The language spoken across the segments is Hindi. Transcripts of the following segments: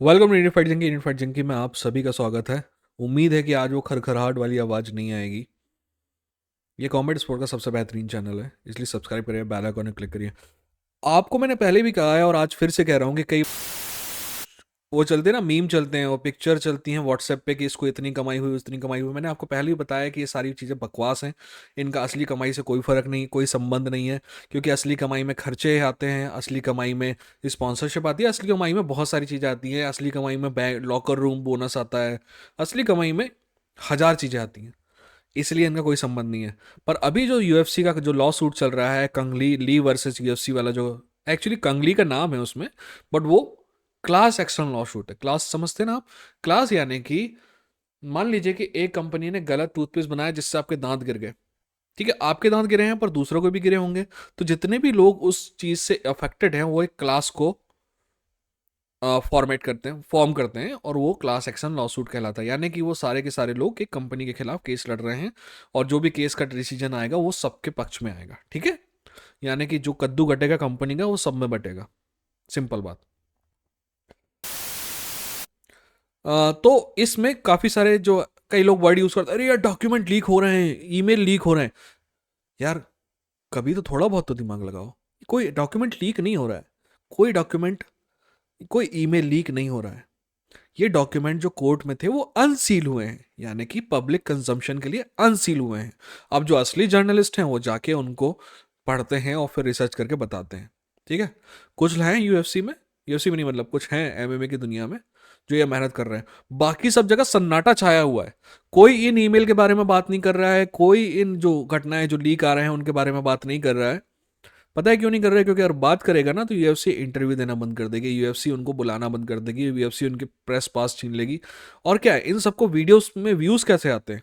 वेलकम इंडियन फाइट जंकी में आप सभी का स्वागत है। उम्मीद है कि आज वो खरखराहट वाली आवाज़ नहीं आएगी। ये कॉमेडी स्पोर्ट का सबसे बेहतरीन चैनल है, इसलिए सब्सक्राइब करिए, बेल आइकन क्लिक करिए। आपको मैंने पहले भी कहा है और आज फिर से कह रहा हूँ कि कई वो चलते हैं ना, मीम चलते हैं और पिक्चर चलती हैं व्हाट्सएप पे कि इसको इतनी कमाई हुई उतनी कमाई हुई। मैंने आपको पहले भी बताया कि ये सारी चीज़ें बकवास हैं। इनका असली कमाई से कोई फ़र्क नहीं, कोई संबंध नहीं है। क्योंकि असली कमाई में खर्चे आते हैं, असली कमाई में स्पॉन्सरशिप आती है, असली कमाई में बहुत सारी चीज़ें आती हैं, असली कमाई में बैंक लॉकर रूम बोनस आता है, असली कमाई में हज़ार चीज़ें आती हैं। इसलिए इनका कोई संबंध नहीं है। पर अभी जो यूएफसी का जो लॉ सूट चल रहा है, कंगली ली वर्सेस यूएफसी वाला, जो एक्चुअली कंगली का नाम है उसमें, बट वो क्लास एक्शन लॉ सूट है। क्लास समझते हैं ना आप? क्लास यानी कि मान लीजिए कि एक कंपनी ने गलत टूथपेस्ट बनाया जिससे आपके दांत गिर गए। ठीक है, आपके दांत गिरे हैं पर दूसरों को भी गिरे होंगे। तो जितने भी लोग उस चीज से अफेक्टेड हैं वो एक क्लास को फॉर्मेट करते हैं, फॉर्म करते हैं, और वो क्लास एक्शन लॉ सूट कहलाता है। यानी कि वो सारे के सारे लोग एक कंपनी के खिलाफ केस लड़ रहे हैं, और जो भी केस का डिसीजन आएगा वो सबके पक्ष में आएगा। ठीक है, यानी कि जो कद्दू घटेगा कंपनी का वो सब में बटेगा। सिंपल बात। तो इसमें काफ़ी सारे जो कई लोग वर्ड यूज़ करते हैं, अरे यार डॉक्यूमेंट लीक हो रहे हैं, ईमेल लीक हो रहे हैं। यार कभी तो थोड़ा बहुत तो दिमाग लगाओ। कोई डॉक्यूमेंट लीक नहीं हो रहा है, कोई डॉक्यूमेंट, कोई ईमेल लीक नहीं हो रहा है। ये डॉक्यूमेंट जो कोर्ट में थे वो अनसील हुए हैं, यानी कि पब्लिक कंजम्पशन के लिए अनसील हुए हैं। अब जो असली जर्नलिस्ट हैं वो जाके उनको पढ़ते हैं और फिर रिसर्च करके बताते हैं। ठीक है, कुछ हैं यूएफसी में नहीं, मतलब कुछ हैं एमएमए की दुनिया में जो ये मेहनत कर रहे हैं। बाकी सब जगह सन्नाटा छाया हुआ है। कोई इन ईमेल के बारे में बात नहीं कर रहा है, कोई इन जो घटनाएं जो लीक आ रहे हैं उनके बारे में बात नहीं कर रहा है। पता है क्यों नहीं कर रहा है? क्योंकि अगर बात करेगा ना तो यूएफसी इंटरव्यू देना बंद कर देगी, यूएफसी उनको बुलाना बंद कर देगी, यूएफसी उनके प्रेस पास छीन लेगी। और क्या है, इन सबको वीडियोस में व्यूज कैसे आते हैं?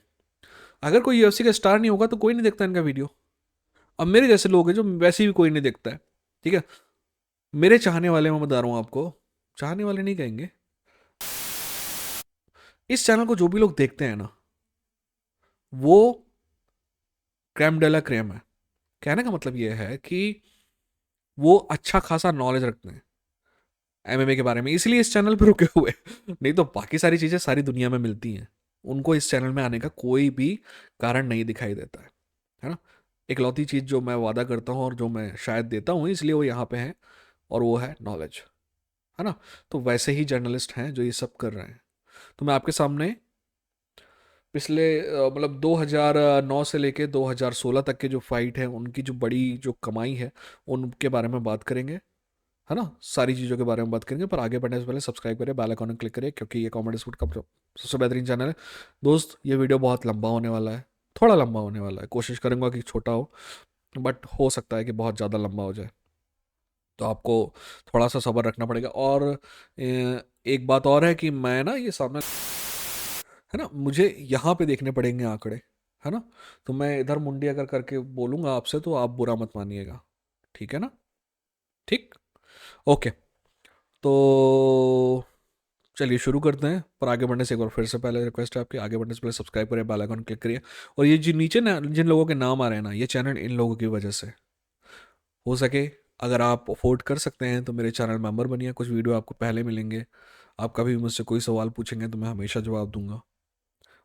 अगर कोई यूएफसी का स्टार नहीं होगा तो कोई नहीं देखता इनका वीडियो। अब मेरे जैसे लोग हैं जो वैसे भी कोई नहीं देखता है। ठीक है, मेरे चाहने वाले मैं बता रहा हूँ आपको, चाहने वाले नहीं कहेंगे, इस चैनल को जो भी लोग देखते हैं ना, वो क्रेम डेला क्रेम है। कहने का मतलब ये है कि वो अच्छा खासा नॉलेज रखते हैं एमएमए के बारे में, इसलिए इस चैनल पर रुके हुए नहीं तो बाकी सारी चीज़ें सारी दुनिया में मिलती हैं। उनको इस चैनल में आने का कोई भी कारण नहीं दिखाई देता है ना? इकलौती चीज़ जो मैं वादा करता हूँ और जो मैं शायद देता हूँ इसलिए वो यहाँ पे है, और वो है नॉलेज, है ना? तो वैसे ही जर्नलिस्ट हैं जो ये सब कर रहे हैं। तो मैं आपके सामने पिछले मतलब 2009 से लेके 2016 तक के जो फाइट है उनकी जो बड़ी जो कमाई है उनके बारे में बात करेंगे, है ना? सारी चीज़ों के बारे में बात करेंगे। पर आगे बढ़ने से पहले सब्सक्राइब करें, बेल आइकन क्लिक करें, क्योंकि ये कॉमेडी स्पूट का सबसे बेहतरीन चैनल है। दोस्त ये वीडियो बहुत लंबा होने वाला है, थोड़ा लंबा होने वाला है, कोशिश करूंगा कि छोटा हो, बट हो सकता है कि बहुत ज़्यादा लंबा हो जाए। तो आपको थोड़ा सा सब्र रखना पड़ेगा। और एक बात और है कि मैं ना ये सामने, है ना, मुझे यहाँ पे देखने पड़ेंगे आंकड़े, है ना? तो मैं इधर मुंडी अगर करके बोलूँगा आपसे तो आप बुरा मत मानिएगा। ठीक है ना? ठीक, ओके। तो चलिए शुरू करते हैं। पर आगे बढ़ने से एक बार फिर से पहले रिक्वेस्ट है आपकी, आगे बढ़ने से पहले सब्सक्राइब करिए, बेल आइकन क्लिक करिए। और ये जो नीचे ना जिन लोगों के नाम आ रहे हैं ना, ये चैनल इन लोगों की वजह से हो सके। अगर आप अफोर्ड कर सकते हैं तो मेरे चैनल मेंबर बनिए, कुछ वीडियो आपको पहले मिलेंगे। आप कभी भी मुझसे कोई सवाल पूछेंगे तो मैं हमेशा जवाब दूंगा।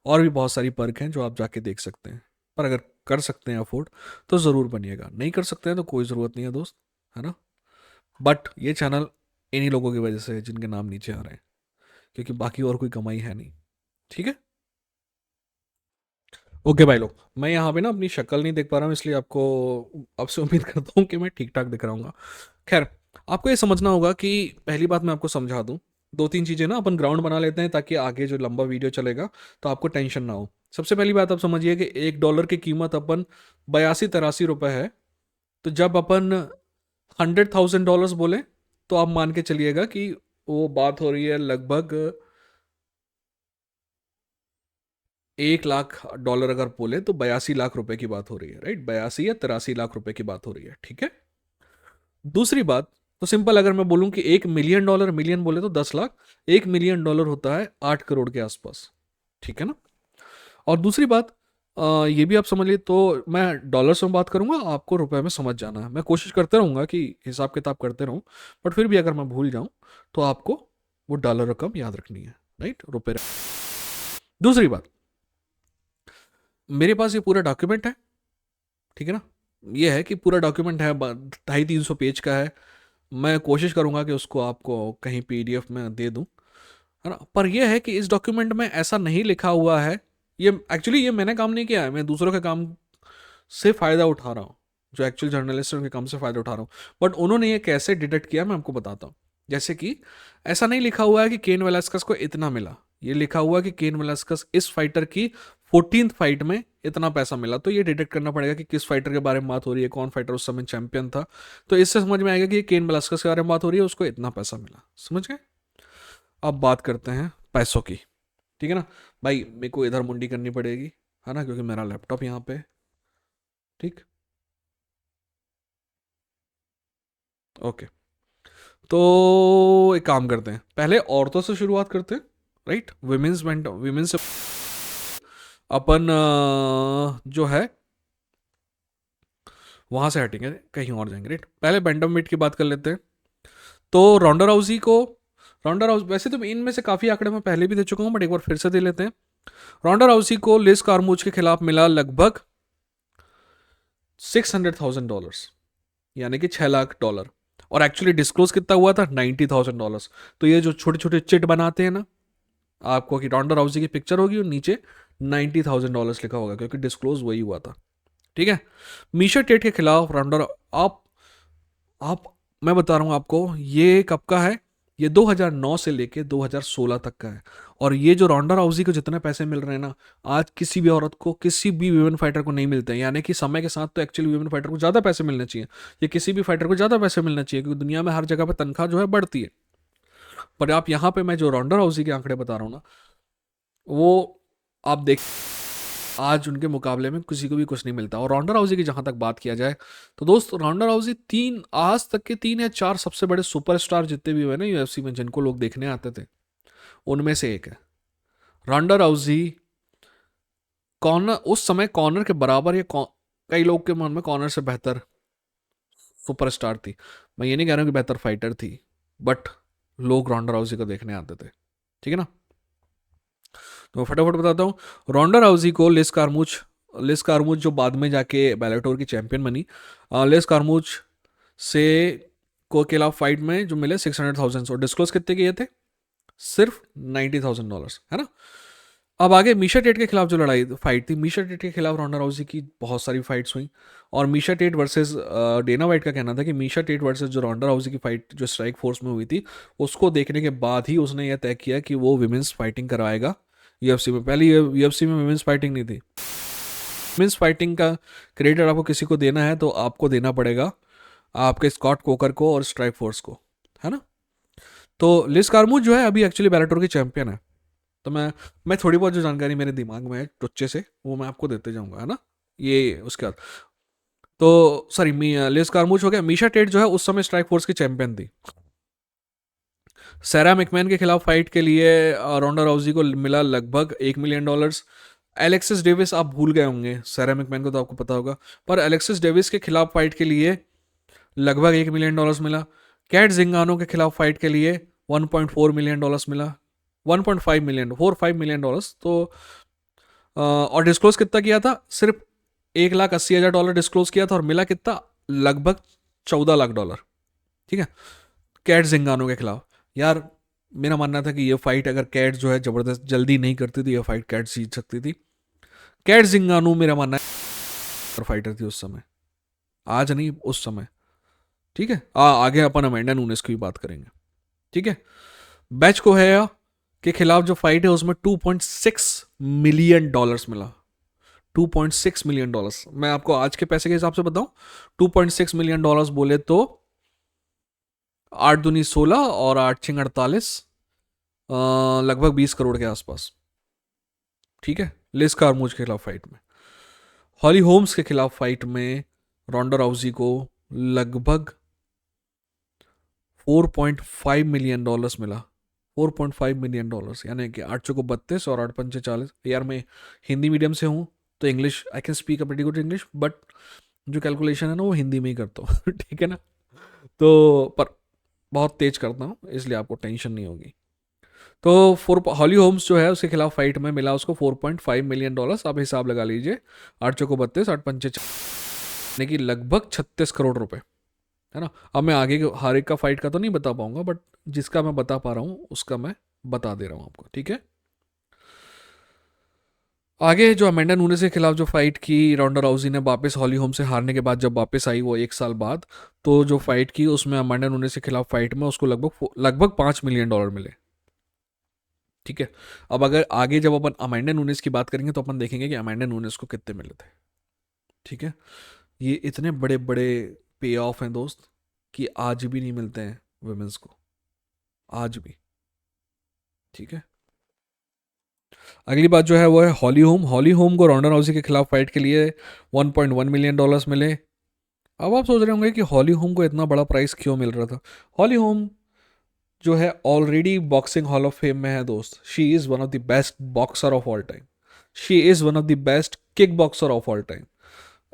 और भी बहुत सारी पर्क हैं जो आप जाके देख सकते हैं। पर अगर कर सकते हैं अफोर्ड तो ज़रूर बनिएगा, नहीं कर सकते हैं तो कोई ज़रूरत नहीं है दोस्त, है ना? बट ये चैनल इन्हीं लोगों की वजह से है जिनके नाम नीचे आ रहे हैं, क्योंकि बाकी और कोई कमाई है नहीं। ठीक है, ओके भाई लोग, मैं यहाँ पे ना अपनी शक्ल नहीं देख पा रहा हूँ, इसलिए आपको आपसे उम्मीद करता हूँ कि मैं ठीक ठाक दिख रहा हूँ। खैर, आपको ये समझना होगा कि पहली बात मैं आपको समझा दूँ, दो तीन चीज़ें ना अपन ग्राउंड बना लेते हैं ताकि आगे जो लंबा वीडियो चलेगा तो आपको टेंशन ना हो। सबसे पहली बात आप समझिए कि $1 की कीमत अपन 82-83 रुपये है। तो जब अपन $100,000 बोले तो आप मान के चलिएगा कि वो बात हो रही है लगभग 1 लाख डॉलर अगर बोले तो 82 लाख रुपए की बात हो रही है, राइट? 82 या 83 लाख रुपए की बात हो रही है। ठीक है, दूसरी बात, तो सिंपल अगर मैं बोलूं कि $1 मिलियन, मिलियन बोले तो 10 लाख, $1 मिलियन होता है 8 करोड़ के आसपास। ठीक है ना? और दूसरी बात, ये भी आप समझ लीजिए, तो मैं डॉलर्स में बात करूंगा, आपको रुपए में समझ जाना है। मैं कोशिश करते रहूंगा कि हिसाब किताब करते रहूं, बट फिर भी अगर मैं भूल जाऊं तो आपको वो डॉलर रकम याद रखनी है, राइट, रुपए। दूसरी बात, मेरे पास ये पूरा डॉक्यूमेंट है, ठीक है ना, ये है कि पूरा डॉक्यूमेंट है, 250-300 पेज का है। मैं कोशिश करूंगा कि उसको आपको कहीं पीडीएफ में दे दूं, है ना। पर यह है कि इस डॉक्यूमेंट में ऐसा नहीं लिखा हुआ है, ये एक्चुअली ये मैंने काम नहीं किया है, मैं दूसरों के काम से फ़ायदा उठा रहा हूँ, जो एक्चुअल जर्नलिस्ट हैं उनके काम से फ़ायदा उठा रहा हूँ। बट उन्होंने ये कैसे डिटेक्ट किया मैं आपको बताता हूँ। जैसे कि ऐसा नहीं लिखा हुआ है कि केन वेलास्कस को इतना मिला, ये लिखा हुआ है कि केन वेलास्कस इस फाइटर की 14th फाइट में इतना पैसा मिला। तो ये डिटेक्ट करना पड़ेगा कि किस फाइटर के बारे में बात हो रही है, कौन फाइटर उस समय चैंपियन था। तो इससे समझ में आएगा कि ये केन वेलास्कस के बारे में बात हो रही है, उसको इतना पैसा मिला। समझ गए। अब बात करते हैं पैसों की, ठीक है ना। भाई मेरे को इधर मुंडी करनी पड़ेगी, है ना, क्योंकि मेरा लैपटॉप यहाँ पे है, ठीक। ओके, तो एक काम करते हैं, पहले औरतों से शुरुआत करते हैं, राइट। विमेंस से अपन जो है वहां से हटेंगे, कहीं और जाएंगे, राइट। पहले बैंटम वेट की बात कर लेते हैं। तो रोंडा राउजी को, रोंडा राउजी वैसे तो इनमें से काफी आंकड़े मैं पहले भी दे चुका हूं, बट एक बार फिर से दे लेते हैं। रोंडा राउजी को लिस कारमूज के खिलाफ मिला लगभग $600,000, यानी कि $6 लाख। और एक्चुअली डिस्क्लोज कितना हुआ था, $90,000। तो ये जो छोटे छोटे चिट बनाते हैं ना आपको, कि रोंडा राउजी की पिक्चर होगी और नीचे $90,000 लिखा होगा, क्योंकि डिस्क्लोज वही हुआ था, ठीक है। मीशा टेट के खिलाफ राउंडर, आप मैं बता रहा हूँ आपको, ये कब का है, ये 2009 से लेके 2016 तक का है। और ये जो राउंडर राउजी को जितने पैसे मिल रहे हैं ना, आज किसी भी औरत को, किसी भी वीमेन फाइटर को नहीं मिलते हैं। यानी कि समय के साथ तो एक्चुअली वीमेन फाइटर को ज़्यादा पैसे मिलने चाहिए, या किसी भी फाइटर को ज़्यादा पैसे मिलने चाहिए, क्योंकि दुनिया में हर जगह पर तनख्वाह जो है बढ़ती है। पर आप यहाँ पे मैं जो राउंडर राउजी के आंकड़े बता रहा हूँ ना, वो आप देख, आज उनके मुकाबले में किसी को भी कुछ नहीं मिलता। और राउंडा राउजी की जहां तक बात किया जाए, तो दोस्त राउंडा राउजी तीन, आज तक के 3 या 4 सबसे बड़े सुपरस्टार जितने भी हुए ना यूएफसी में, जिनको लोग देखने आते थे, उनमें से एक है। राउंडा राउजी कॉर्नर, उस समय कॉर्नर के बराबर, या कई लोग के मन में कॉर्नर से बेहतर सुपरस्टार थी। मैं ये नहीं कह रहा हूँ कि बेहतर फाइटर थी, बट लोग राउंडा राउजी को देखने आते थे, ठीक है ना। तो मैं फटाफट बताता हूँ। रोंडा राउजी को लिस कारमूच जो बाद में जाके बैलेटोर की चैंपियन बनी, लिस कारमूच से को के खिलाफ फाइट में जो मिले 600,000, और डिस्क्लोज कितने किए थे, सिर्फ $90,000, है ना। अब आगे मीशा टेट के खिलाफ जो लड़ाई फाइट थी, मीशा टेट के खिलाफ रोंडा राउजी की बहुत सारी फाइट्स हुई। और Miesha Tate versus Dana White का कहना था कि मीशा टेट वर्सेस जो रोंडा राउजी की फाइट जो स्ट्राइक फोर्स में हुई थी, उसको देखने के बाद ही उसने यह तय किया कि वो विमेंस फाइटिंग करवाएगा यूएफसी में। पहले यूएफसी में विमेंस फाइटिंग नहीं थी। विमेंस फाइटिंग का क्रेडिट आपको किसी को देना है तो आपको देना पड़ेगा आपके स्कॉट कोकर को और स्ट्राइक फोर्स को, है ना। तो लिस कारमूज जो है अभी एक्चुअली बैलेटोर की चैंपियन है। तो मैं थोड़ी बहुत जो जानकारी मेरे दिमाग में है टुच्चे से, वो मैं आपको देते जाऊंगा, है ना। ये उसके बाद तो सॉरी, लिस कारमूज हो गया। मीशा टेट जो है उस समय स्ट्राइक फोर्स की चैंपियन थी। सैरा मैकमैन के खिलाफ फाइट के लिए रोंडा राउजी को मिला लगभग $1 मिलियन। एलेक्सिस डेविस आप भूल गए होंगे, सैरा मैकमैन को तो आपको पता होगा, पर एलेक्सिस डेविस के खिलाफ फाइट के लिए लगभग $1 मिलियन मिला। कैट जिंगानो के खिलाफ फाइट के लिए $1.4 मिलियन मिला, 1.5 मिलियन, 4-5 मिलियन डॉलर्स। तो और डिस्क्लोज कितना किया था, सिर्फ $1,80,000 डिस्क्लोज किया था, और मिला कितना, लगभग $14 लाख, ठीक है, कैट जिंगानो के खिलाफ। यार मेरा मानना था कि ये फाइट अगर कैट जो है जबरदस्त जल्दी नहीं करती तो ये फाइट कैट जीत सकती थी। कैट जिंगानो मेरा मानना है फाइटर थी उस समय, आज नहीं उस समय, ठीक है। आगे अपन अमेंडा नूनेस की भी बात करेंगे, ठीक है। बैच को है के खिलाफ जो फाइट है उसमें $2.6 मिलियन मिला। $2.6 मिलियन, मैं आपको आज के पैसे के हिसाब से बताऊं, $2.6 मिलियन बोले तो 8 दूनी 16 और 8 छिंग 48, लगभग 20 करोड़ के आसपास, ठीक है। लिस कारमूज के खिलाफ फाइट में, हॉली होम्स के खिलाफ फाइट में रोंडा राउजी को लगभग $4.5 मिलियन मिला। $4.5 मिलियन, यानी कि 8 चौको 32 और 8 पंचे 40। यार मैं हिंदी मीडियम से हूँ, तो English I can speak a pretty good English, but जो कैलकुलेशन है ना वो हिंदी में ही करता हूँ ठीक है ना। तो पर बहुत तेज करता हूँ, इसलिए आपको टेंशन नहीं होगी, तो हॉली होम्स जो है उसके खिलाफ फाइट में मिला उसको $4.5 मिलियन। आप हिसाब लगा लीजिए, 8 चौको 32, 8 पंचे यानी कि लगभग 36 करोड़ रुपए, है ना। अब मैं आगे हर एक का फाइट का तो नहीं बता पाऊंगा, बट जिसका मैं बता पा रहा हूँ उसका मैं बता दे रहा हूँ आपको, ठीक है। आगे जो अमेंडा नूनेस के खिलाफ जो फाइट की राउंडा राउजी ने वापस हॉली होम से हारने के बाद, जब वापस आई वो 1 साल बाद, तो जो फाइट की उसमें अमेंडा नूनेस के खिलाफ फाइट में उसको लगभग लगभग $5 मिलियन मिले, ठीक है। अब अगर आगे जब अपन अमेंडा नूनेस की बात करेंगे तो अपन देखेंगे कि अमेंडा नूनेस को कितने मिले थे, ठीक है। ये इतने बड़े बड़े पे ऑफ हैं दोस्त कि आज भी नहीं मिलते हैं वुमेन्स को, आज भी, ठीक है। अगली बात जो है वो है हॉली होम। हॉली होम को रॉन्डा राउजी के खिलाफ फाइट के लिए $1.1 मिलियन मिले। अब आप सोच रहे होंगे कि हॉली होम को इतना बड़ा प्राइस क्यों मिल रहा था। हॉली होम जो है already boxing hall of fame में है दोस्त। She is one of the best boxer of all time, she is one of the best kick boxer of all time.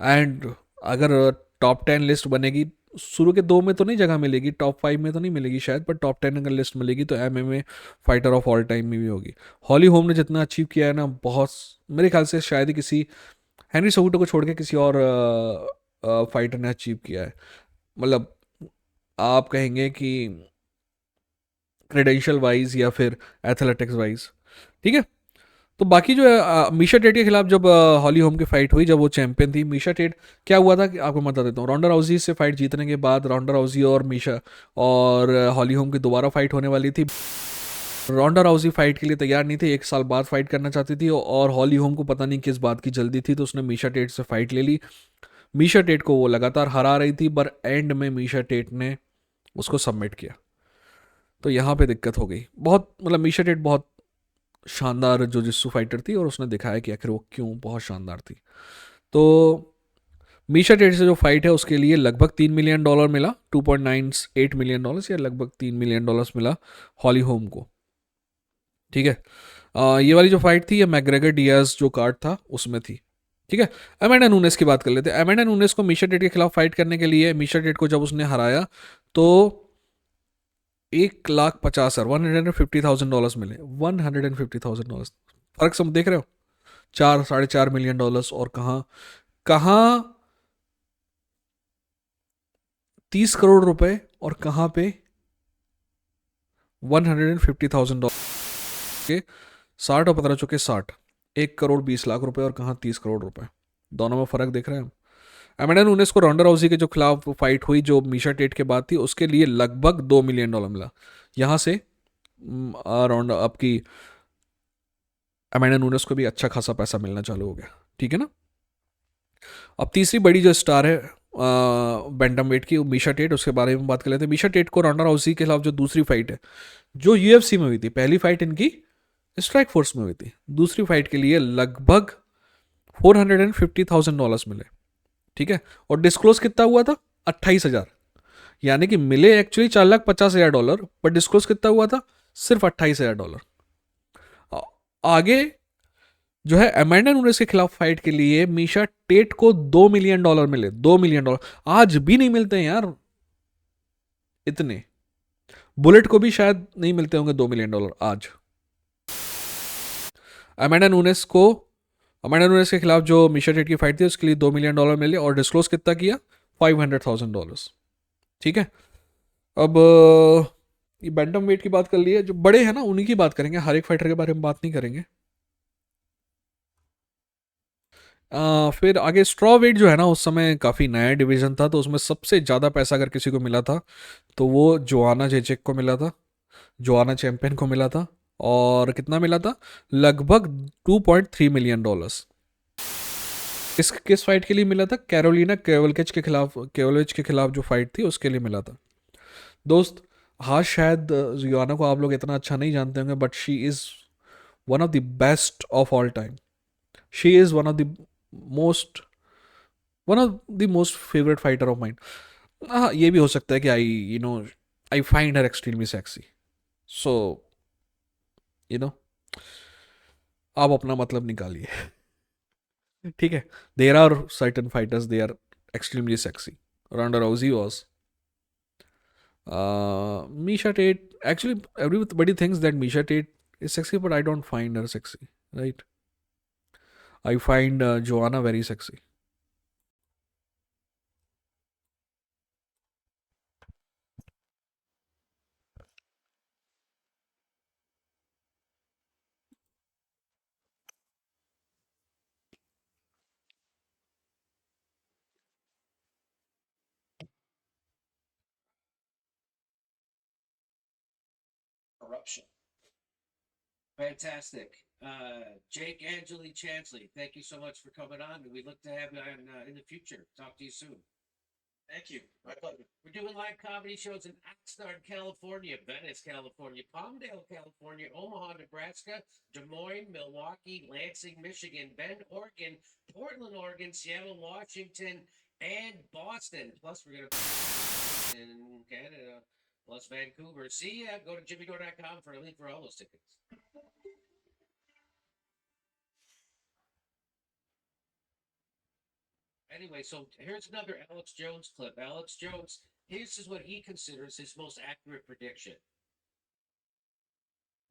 And अगर टॉप 10 लिस्ट बनेगी, शुरू के 2 में तो नहीं जगह मिलेगी, टॉप 5 में तो नहीं मिलेगी शायद, पर टॉप 10 अगर लिस्ट मिलेगी तो MMA fighter of all time में भी होगी। हॉली होम ने जितना अचीव किया है ना, बहुत, मेरे ख्याल से शायद ही किसी, हेनरी सोगुटो को छोड़ के किसी और फाइटर ने अचीव किया है। मतलब आप कहेंगे कि क्रेडेंशियल वाइज या फिर एथलेटिक्स वाइज, ठीक है। तो बाकी जो है मीशा टेट के खिलाफ जब हॉली होम की फाइट हुई, जब वो चैंपियन थी मीशा टेट, क्या हुआ था कि आपको बता देता हूँ। रॉन्डा राउजी से फाइट जीतने के बाद रॉन्डा राउजी और मीशा और हॉली होम की दोबारा फाइट होने वाली थी। रॉन्डा राउजी फाइट के लिए तैयार नहीं थे, 1 साल बाद फाइट करना चाहती थी, और हॉली होम को पता नहीं किस बात की जल्दी थी, तो उसने मीशा टेट से फाइट ले ली। मीशा टेट को वो लगातार हरा रही थी, पर एंड में मीशा टेट ने उसको सबमिट किया, तो यहाँ पे दिक्कत हो गई बहुत। मतलब मीशा टेट बहुत शानदार जो जिस्सू फाइटर थी, और उसने दिखाया कि आखिर वो क्यों बहुत शानदार थी। तो मीशा टेट से जो फाइट है उसके लिए लगभग $3 मिलियन मिला, $2.98 मिलियन, या लगभग $3 मिलियन मिला हॉली होम को, ठीक है। ये वाली जो फाइट थी ये मैग्रेगर डियाज जो कार्ड था उसमें थी, ठीक है। अमेंडा नूनेस की बात कर लेते हैं। अमेंडा नूनेस को मीशा टेट के खिलाफ फाइट करने के लिए, मीशा टेट को जब उसने हराया तो 1,50,000 $150,000 मिले, $150,000। फर्क सब देख रहे हो, 4 साढ़े 4 मिलियन, और कहाँ कहाँ 30 करोड़ रुपए, और कहाँ पे $150,000 के 60 और 15 चौके 60, 1,20,00,000 रुपए, और कहाँ 30 करोड़ रुपए। दोनों में फर्क देख रहे हैं हम। अमेंडा नूनेस को रॉन्डा राउजी के जो खिलाफ फाइट हुई जो मीशा टेट के बाद थी, उसके लिए लगभग $2 मिलियन मिला। यहाँ से अराउंड आपकी अमेंडा नूनेस को भी अच्छा खासा पैसा मिलना चालू हो गया, ठीक है ना। अब तीसरी बड़ी जो स्टार है बैंटम वेट की, मीशा टेट, उसके बारे में बात कर लेते हैं। मीशा टेट को रॉन्डा राउजी के खिलाफ जो दूसरी फाइट है जो UFC में हुई थी, पहली फाइट इनकी स्ट्राइक फोर्स में हुई थी, दूसरी फाइट के लिए लगभग $450,000 मिले, ठीक है। और डिस्क्लोज कितना हुआ था, 28,000, यानी कि मिले एक्चुअली $4,50,000, पर डिस्क्लोज कितना हुआ था, सिर्फ $28,000। आगे जो है अमेंडा नूनेस के खिलाफ फाइट के लिए मीशा टेट को $2 मिलियन मिले, $2 मिलियन। आज भी नहीं मिलते हैं यार इतने, बुलेट को भी शायद नहीं मिलते होंगे $2 मिलियन आज। अमेंडा नूनेस को, अमेंडा नूनेस के खिलाफ जो मीशा टेट की फाइट थी उसके लिए $2 मिलियन मिले, और डिस्क्लोज कितना किया, $500,000, ठीक है। अब ये बैंटम वेट की बात कर ली है, जो बड़े हैं ना उन्हीं की बात करेंगे, हर एक फाइटर के बारे में बात नहीं करेंगे। फिर आगे स्ट्रॉ वेट जो है ना, उस समय काफ़ी नया डिवीजन था, तो उसमें सबसे ज़्यादा पैसा अगर किसी को मिला था तो वो जोआना जेचेक को मिला था, जोआना चैंपियन को मिला था। और कितना मिला था, लगभग $2.3 मिलियन। किस फाइट के लिए मिला था, कैरोलिना केवलविच के खिलाफ जो फाइट थी उसके लिए मिला था दोस्त। हाँ शायद जोआना को आप लोग इतना अच्छा नहीं जानते होंगे, but she is one of the best of all time. She is most one of the most favourite fighter of mind. हाँ ये भी हो सकता है कि I find her extremely sexy, so you know आप अपना मतलब निकालिए, ठीक है। There are certain fighters they are extremely sexy, Ronda Rousey was, Misha Tate Actually, everybody thinks that Misha Tate is sexy, but I don't find her sexy, right? I find Joanna very sexy. Corruption. Fantastic. Jake Angeli Chansley, thank you so much for coming on. We look to have you on in the future. Talk to you soon. Thank you. My pleasure. We're doing live comedy shows in Oxnard, California, Venice, California, Palmdale, California, Omaha, Nebraska, Des Moines, Milwaukee, Lansing, Michigan, Bend, Oregon, Portland, Oregon, Seattle, Washington, and Boston. Plus, we're going to in Canada, plus Vancouver. See ya. Go to jimmydore.com for a link for all those tickets. Anyway, so here's another Alex Jones clip. Alex Jones, this is what he considers his most accurate prediction.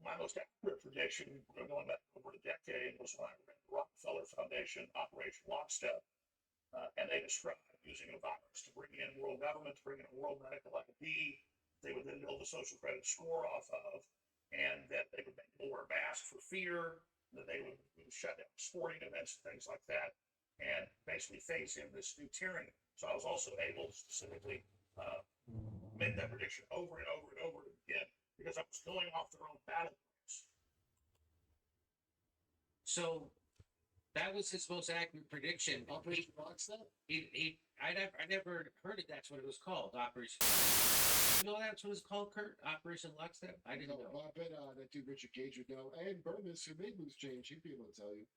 My most accurate prediction, going back over a decade, was when I ran the Rockefeller Foundation, Operation Lockstep, and they described using a virus to bring in world government, to bring in a world medical ID. They would then build a social credit score off of, and that they would make people wear masks for fear, that they would shut down sporting events and things like that, and basically phase in this new tyranny. So I was also able to specifically make that prediction over and over and over again because I was going off their own battle plans. So that was his most accurate prediction. Operation Lockstep? I never heard it. That's what it was called. Operation. You know that's what it's called, Kurt? Operation Lockstep? I didn't know. I bet that dude Richard Gage would know. And Bernis, who made Loose Change, he'd be able to tell you.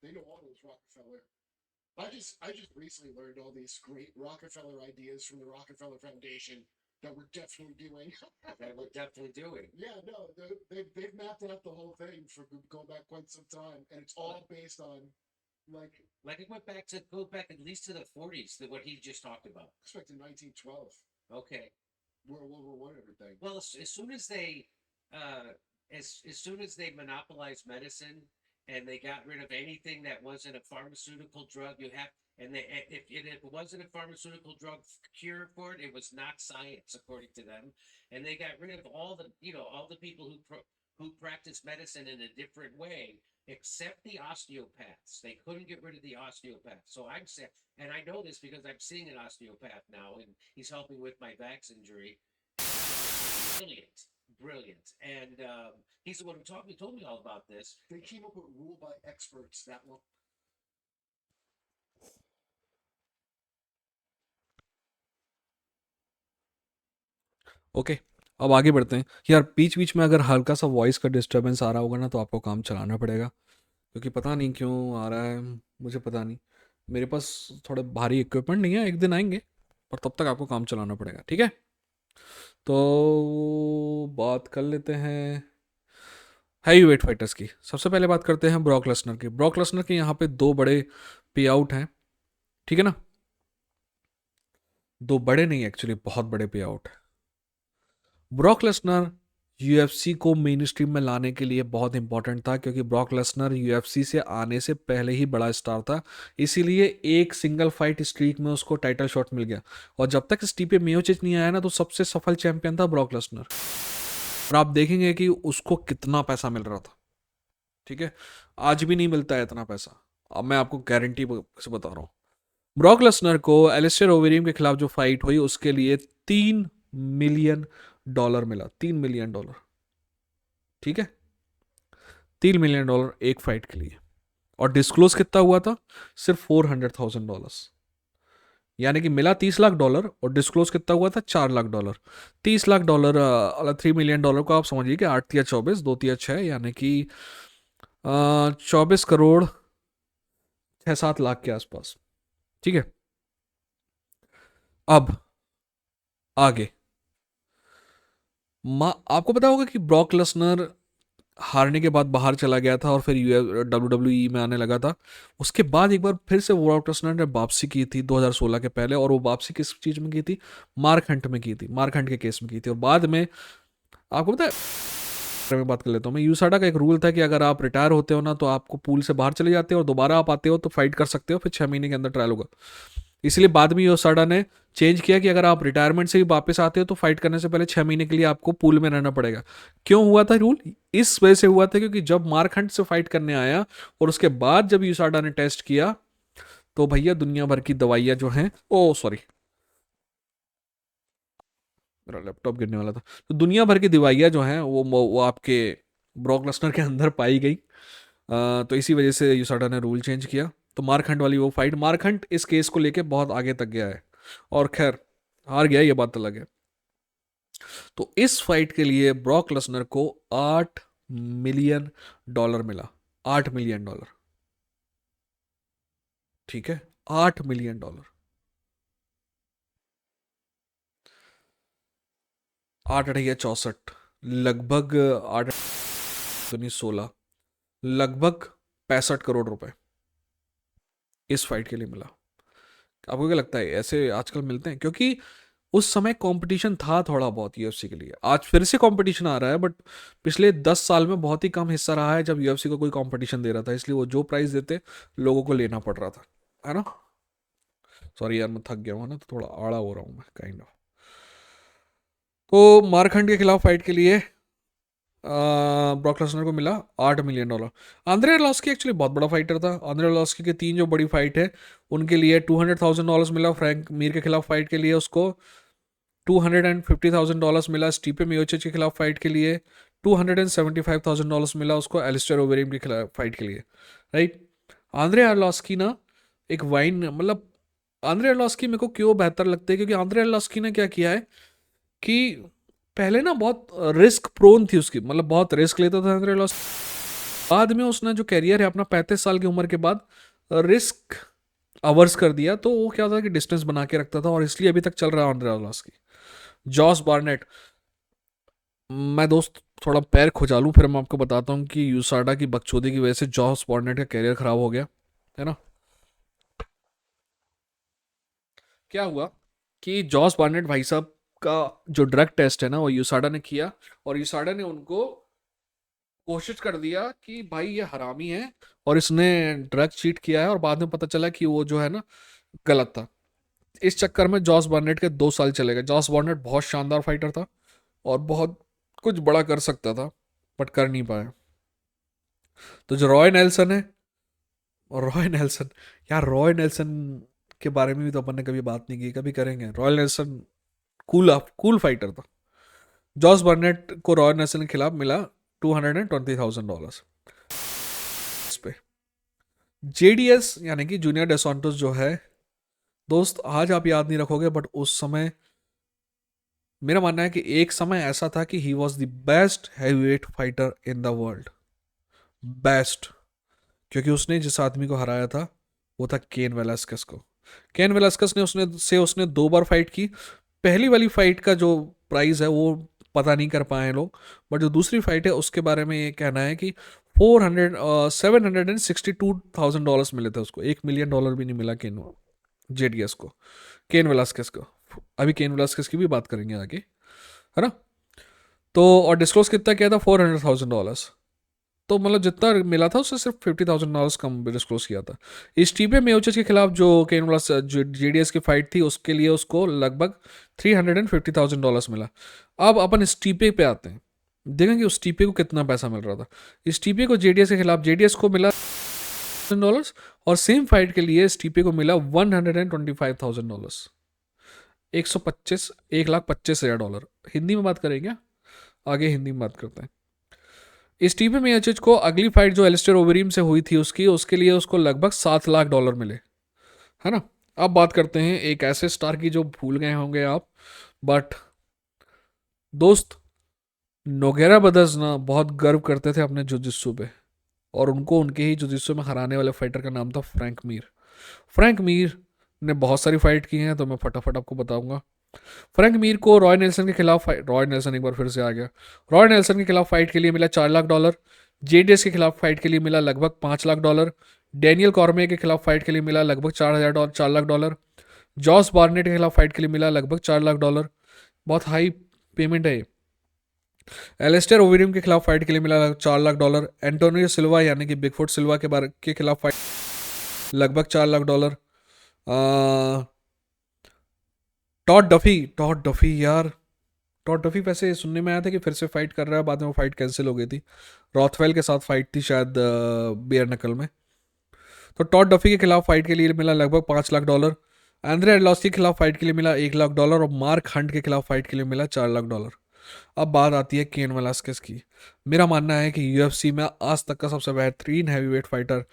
They know all those Rockefeller. I just recently learned all these great Rockefeller ideas from the Rockefeller Foundation that we're definitely doing. That we're definitely doing. Yeah, no, they've mapped out the whole thing for going back quite some time, and it's all based on like it went back to go back at least to the 40s. That what he just talked about. expected 1912, Okay. World War I, everything. Well, as soon as they, as soon as they monopolized medicine and they got rid of anything that wasn't a pharmaceutical drug, you have, and they, if it wasn't a pharmaceutical drug cure for it, it was not science according to them. And they got rid of all the, all the people who practice medicine in a different way, except the osteopaths. They couldn't get rid of the osteopaths. So I'm saying, and I know this because I'm seeing an osteopath now, and he's helping with my back injury. Brilliant, brilliant, and he's the one who told me all about this. They came up with rule by experts that will. Okay, अब आगे बढ़ते हैं यार। बीच बीच में अगर हल्का सा वॉइस का डिस्टर्बेंस आ रहा होगा ना, तो आपको काम चलाना पड़ेगा, क्योंकि पता नहीं क्यों आ रहा है, मुझे पता नहीं। मेरे पास थोड़े भारी इक्विपमेंट नहीं है, एक दिन आएंगे, पर तब तक आपको काम चलाना पड़ेगा, ठीक है? तो बात कर लेते हैं हैवी वेट फाइटर्स की। सबसे पहले बात करते हैं ब्रॉक लेसनर की। ब्रॉक लेसनर के यहाँ पे दो बड़े पे आउट हैं, ठीक है ना? दो बड़े नहीं, एक्चुअली बहुत बड़े पे आउट है। ब्रॉक लेसनर यूएफसी को मेन स्ट्रीम में लाने के लिए बहुत इंपॉर्टेंट था, क्योंकि ब्रॉक लेसनर यूएफसी से आने से पहले ही बड़ा स्टार था, इसीलिए एक सिंगल फाइट स्ट्रीक में उसको टाइटल शॉट मिल गया। और जब तक स्टीपे मियोचिच नहीं आया ना, तो सबसे सफल चैंपियन था ब्रॉक लेसनर। और आप देखेंगे कि उसको कितना पैसा मिल रहा था, ठीक है? आज भी नहीं मिलता है इतना पैसा, अब मैं आपको गारंटी से बता रहा हूँ। ब्रॉक लेसनर को एलिस्टर ओवेरियम के खिलाफ जो फाइट हुई, उसके लिए $3 मिलियन मिला। $3 मिलियन, ठीक है? $3 मिलियन एक फाइट के लिए। और डिस्क्लोज कितना हुआ था? सिर्फ $400,000, यानी कि मिला $30 लाख और डिस्क्लोज कितना हुआ था? $4 लाख। $30 लाख $3 मिलियन को आप समझिए कि 8 या 24, 2 या 6, यानी कि 24 करोड़ 6-7 लाख के आसपास, ठीक है? अब आगे आपको पता होगा कि ब्रॉक लेसनर हारने के बाद बाहर चला गया था और फिर WWE में आने लगा था। उसके बाद एक बार फिर से ब्रॉक लेसनर ने वापसी की थी 2016 के पहले, और वो वापसी किस चीज़ में की थी? मार्क हंट में की थी, मार्क हंट के केस में की थी। और बाद में आपको पता है, बारे में बात कर लेता हूँ मैं। यूसाडा का एक रूल था कि अगर आप रिटायर होते हो ना तो आपको पूल से बाहर चले जाते हो और दोबारा आप आते हो तो फाइट कर सकते हो, फिर 6 महीने के अंदर ट्रायल होगा। इसलिए बाद में यूसाडा ने चेंज किया कि अगर आप रिटायरमेंट से भी वापस आते हो तो फाइट करने से पहले 6 महीने के लिए आपको पूल में रहना पड़ेगा। क्यों हुआ था रूल? इस वजह से हुआ था क्योंकि जब मार्क हंट से फाइट करने आया और उसके बाद जब यूसाडा ने टेस्ट किया तो भैया दुनिया भर की दवाइयां जो हैं, ओ सॉरी मेरा लैपटॉप गिरने वाला था, तो दुनिया भर की दवाइयां जो हैं वो आपके ब्रॉक लेसनर के अंदर पाई गई। तो इसी वजह से यूसाडा ने रूल चेंज किया। तो मार्क हंट वाली वो फाइट, मार्क हंट इस केस को लेके बहुत आगे तक गया है और खैर हार गया, ये बात अलग है। तो इस फाइट के लिए ब्रॉक लेसनर को $8 मिलियन मिला। $8 मिलियन, ठीक है, $8 मिलियन। 8×8 = 64, लगभग 8×16, लगभग 65 करोड़ रुपए इस फाइट के लिए मिला। आपको क्या लगता है ऐसे आजकल मिलते हैं? क्योंकि उस समय कंपटीशन था थोड़ा बहुत यूएफसी के लिए, आज फिर से कंपटीशन आ रहा है, बट पिछले 10 साल में बहुत ही कम हिस्सा रहा है जब यूएफसी को कोई कंपटीशन दे रहा था, इसलिए वो जो प्राइस देते लोगों को लेना पड़ रहा था, है ना। सॉरी यार मैं थक गया हूँ ना, तो थोड़ा आड़ा हो रहा हूँ मैं काइंड ऑफ। तो मार्कंड के खिलाफ फाइट के लिए ब्रॉक लेसनर को मिला $8 मिलियन। आंद्रे अरलॉस्की एक्चुअली बहुत बड़ा फाइटर था। आंद्रे अरलॉस्की के 3 जो बड़ी फाइट है उनके लिए $200,000 मिला। फ्रैंक मीर के खिलाफ फाइट के लिए उसको $250,000 मिला। स्टीपे मियोचिच के खिलाफ फाइट के लिए $275,000 मिला उसको। एलिस्टर ओवेरिम के खिलाफ फाइट के लिए, राइट। आंद्रे अरलॉस्की ना एक वाइन, मतलब आंद्रे अरलॉस्की मेरे को क्यों बेहतर लगते हैं, क्योंकि आंद्रे अरलॉस्की ने क्या किया है कि पहले ना बहुत रिस्क प्रोन थी उसकी, मतलब बहुत रिस्क लेता था आंद्रे अरलॉस्की। बाद में उसने जो कैरियर है अपना 35 साल की उम्र के बाद रिस्क अवर्स कर दिया, तो वो क्या था कि डिस्टेंस बना के रखता था और इसलिए अभी तक चल रहा है आंद्रे अरलॉस्की। जॉस बार्नेट, मैं दोस्त थोड़ा पैर खुजा लूं फिर मैं आपको बताता हूँ कि यूसाडा की बकचोदी की वजह से जॉस बार्नेट का कैरियर खराब हो गया, है ना। क्या हुआ कि जॉस बार्नेट भाई साहब का जो ड्रग टेस्ट है ना वो यूसाडा ने किया और यूसाडा ने उनको कोशिश कर दिया कि भाई ये हरामी है और इसने ड्रग चीट किया है, और बाद में पता चला कि वो जो है ना गलत था। इस चक्कर में जॉस बार्नेट के 2 साल चले गए। जॉस बार्नेट बहुत शानदार फाइटर था और बहुत कुछ बड़ा कर सकता था बट कर नहीं पाया। तो जो रॉय नेल्सन है, और रॉय नेल्सन, यार रॉय नेल्सन के बारे में भी तो अपन ने कभी बात नहीं की, कभी करेंगे। Roy Nelson cool cool fighter था। जॉस बर्नेट को रॉय नेल्सन के खिलाफ मिला $220,000 इस पे। जेडीएस यानी कि जूनियर डेसोंटोस जो है दोस्त, आज आप याद नहीं रखोगे बट उस समय मेरा मानना है कि एक समय ऐसा था कि he was the best heavyweight fighter in the world, best. क्योंकि उसने जिस आदमी को हराया था वो था केन वेलास्केस को। केन वेलास्केस ने उसने 2 बार फाइट की। पहली वाली फाइट का जो प्राइस है वो पता नहीं कर पाए लोग, बट जो दूसरी फाइट है उसके बारे में ये कहना है कि $762,000 मिले थे उसको। $1 मिलियन भी नहीं मिला केन जेडीएस को, केन वेलास्केस को। अभी केन वेलास्केस की भी बात करेंगे आगे, है ना। तो और डिस्क्लोज कितना किया था? $400,000। तो मतलब जितना मिला था उससे सिर्फ $50,000 कम डिस्क्लोज किया था। स्टीपे मियोचिच के खिलाफ जो केन वाला जेडीएस की फाइट थी उसके लिए उसको लगभग $350,000 मिला। अब अपन स्टीपे पे आते हैं, देखेंगे उस स्टीपे को कितना पैसा मिल रहा था। स्टीपे को जेडीएस के खिलाफ जेडीएस को मिला $1,000 और सेम फाइट के लिए स्टीपे को मिला $125,000। 1,25,000 हिंदी में बात करेंगे, आगे हिंदी में बात करते हैं। स्टीफन मियोचिच को अगली फाइट जो एलिस्टर ओवेरिम से हुई थी उसके लिए उसको लगभग $7 लाख मिले, है ना। अब बात करते हैं एक ऐसे स्टार की जो भूल गए होंगे आप, बट दोस्त नोगेरा ब्रदर्स ना बहुत गर्व करते थे अपने जुजित्सु पे, और उनको उनके ही जुजित्सु में हराने वाले फाइटर का नाम था फ्रैंक मीर। फ्रैंक मीर ने बहुत सारी फाइट की हैं तो मैं फटाफट आपको बताऊंगा। फ्रैंक मीर को रॉय नेल्सन के खिलाफ रॉय नेल्सन एक बार फिर से आ गया। रॉय नेल्सन के खिलाफ फाइट के लिए मिला $4 लाख। जेडीएस के खिलाफ फाइट के लिए मिला लगभग $5 लाख। डैनियल कॉर्मे के खिलाफ फाइट के लिए मिला लगभग $4 लाख। जॉस बार्नेट के खिलाफ फाइट के लिए मिला लगभग $4 लाख। बहुत हाई पेमेंट है ये। एलिस्टर ओवेरियम के खिलाफ फाइट के लिए मिला $4 लाख। एंटोनियो सिल्वा यानी कि बिगफुट सिल्वा के खिलाफ फाइट लगभग $4 लाख। टॉड डफी यार, टॉड डफी वैसे सुनने में आया था कि फिर से फाइट कर रहा है, बाद में वो फाइट कैंसिल हो गई थी। रॉथवेल के साथ फाइट थी शायद बियर नकल में। तो टॉड डफी के खिलाफ फाइट के लिए मिला लगभग $5 लाख। एंड्रे एडलॉसी के खिलाफ फाइट के लिए मिला $1 लाख और मार्क हंट के खिलाफ फाइट के लिए मिला $4 लाख। अब बात आती है केन वेलास्केस की। मेरा मानना है कि यूएफसी में आज तक का सबसे बेहतरीन हैवीवेट फाइटर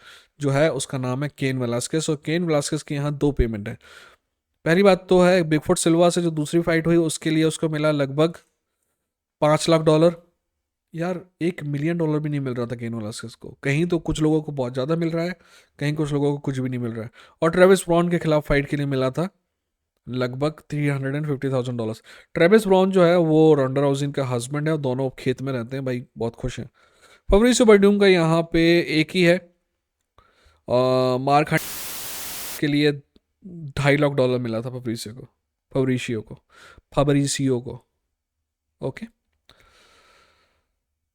जो है उसका नाम है केन वेलास्केस। और केन वेलास्केस की यहाँ 2 पेमेंट है। पहली बात तो है बिगफुट सिल्वा से जो दूसरी फाइट हुई उसके लिए उसको मिला लगभग $5 लाख। यार $1 मिलियन भी नहीं मिल रहा था केन वेलास्केस को। कहीं तो कुछ लोगों को बहुत ज़्यादा मिल रहा है, कहीं कुछ लोगों को कुछ भी नहीं मिल रहा है। और ट्रेविस ब्राउन के खिलाफ फाइट के लिए मिला था लगभग $350,000। ट्रेविस ब्राउन जो है वो रॉन्डा राउजी का हस्बैंड है और दोनों खेत में रहते हैं भाई, बहुत खुश हैं। फब्रिसियो बर्ड्यूम का यहाँ पे एक ही है। मार्क हंट के लिए $2.5 लाख मिला था फब्रिसियो को। ओके,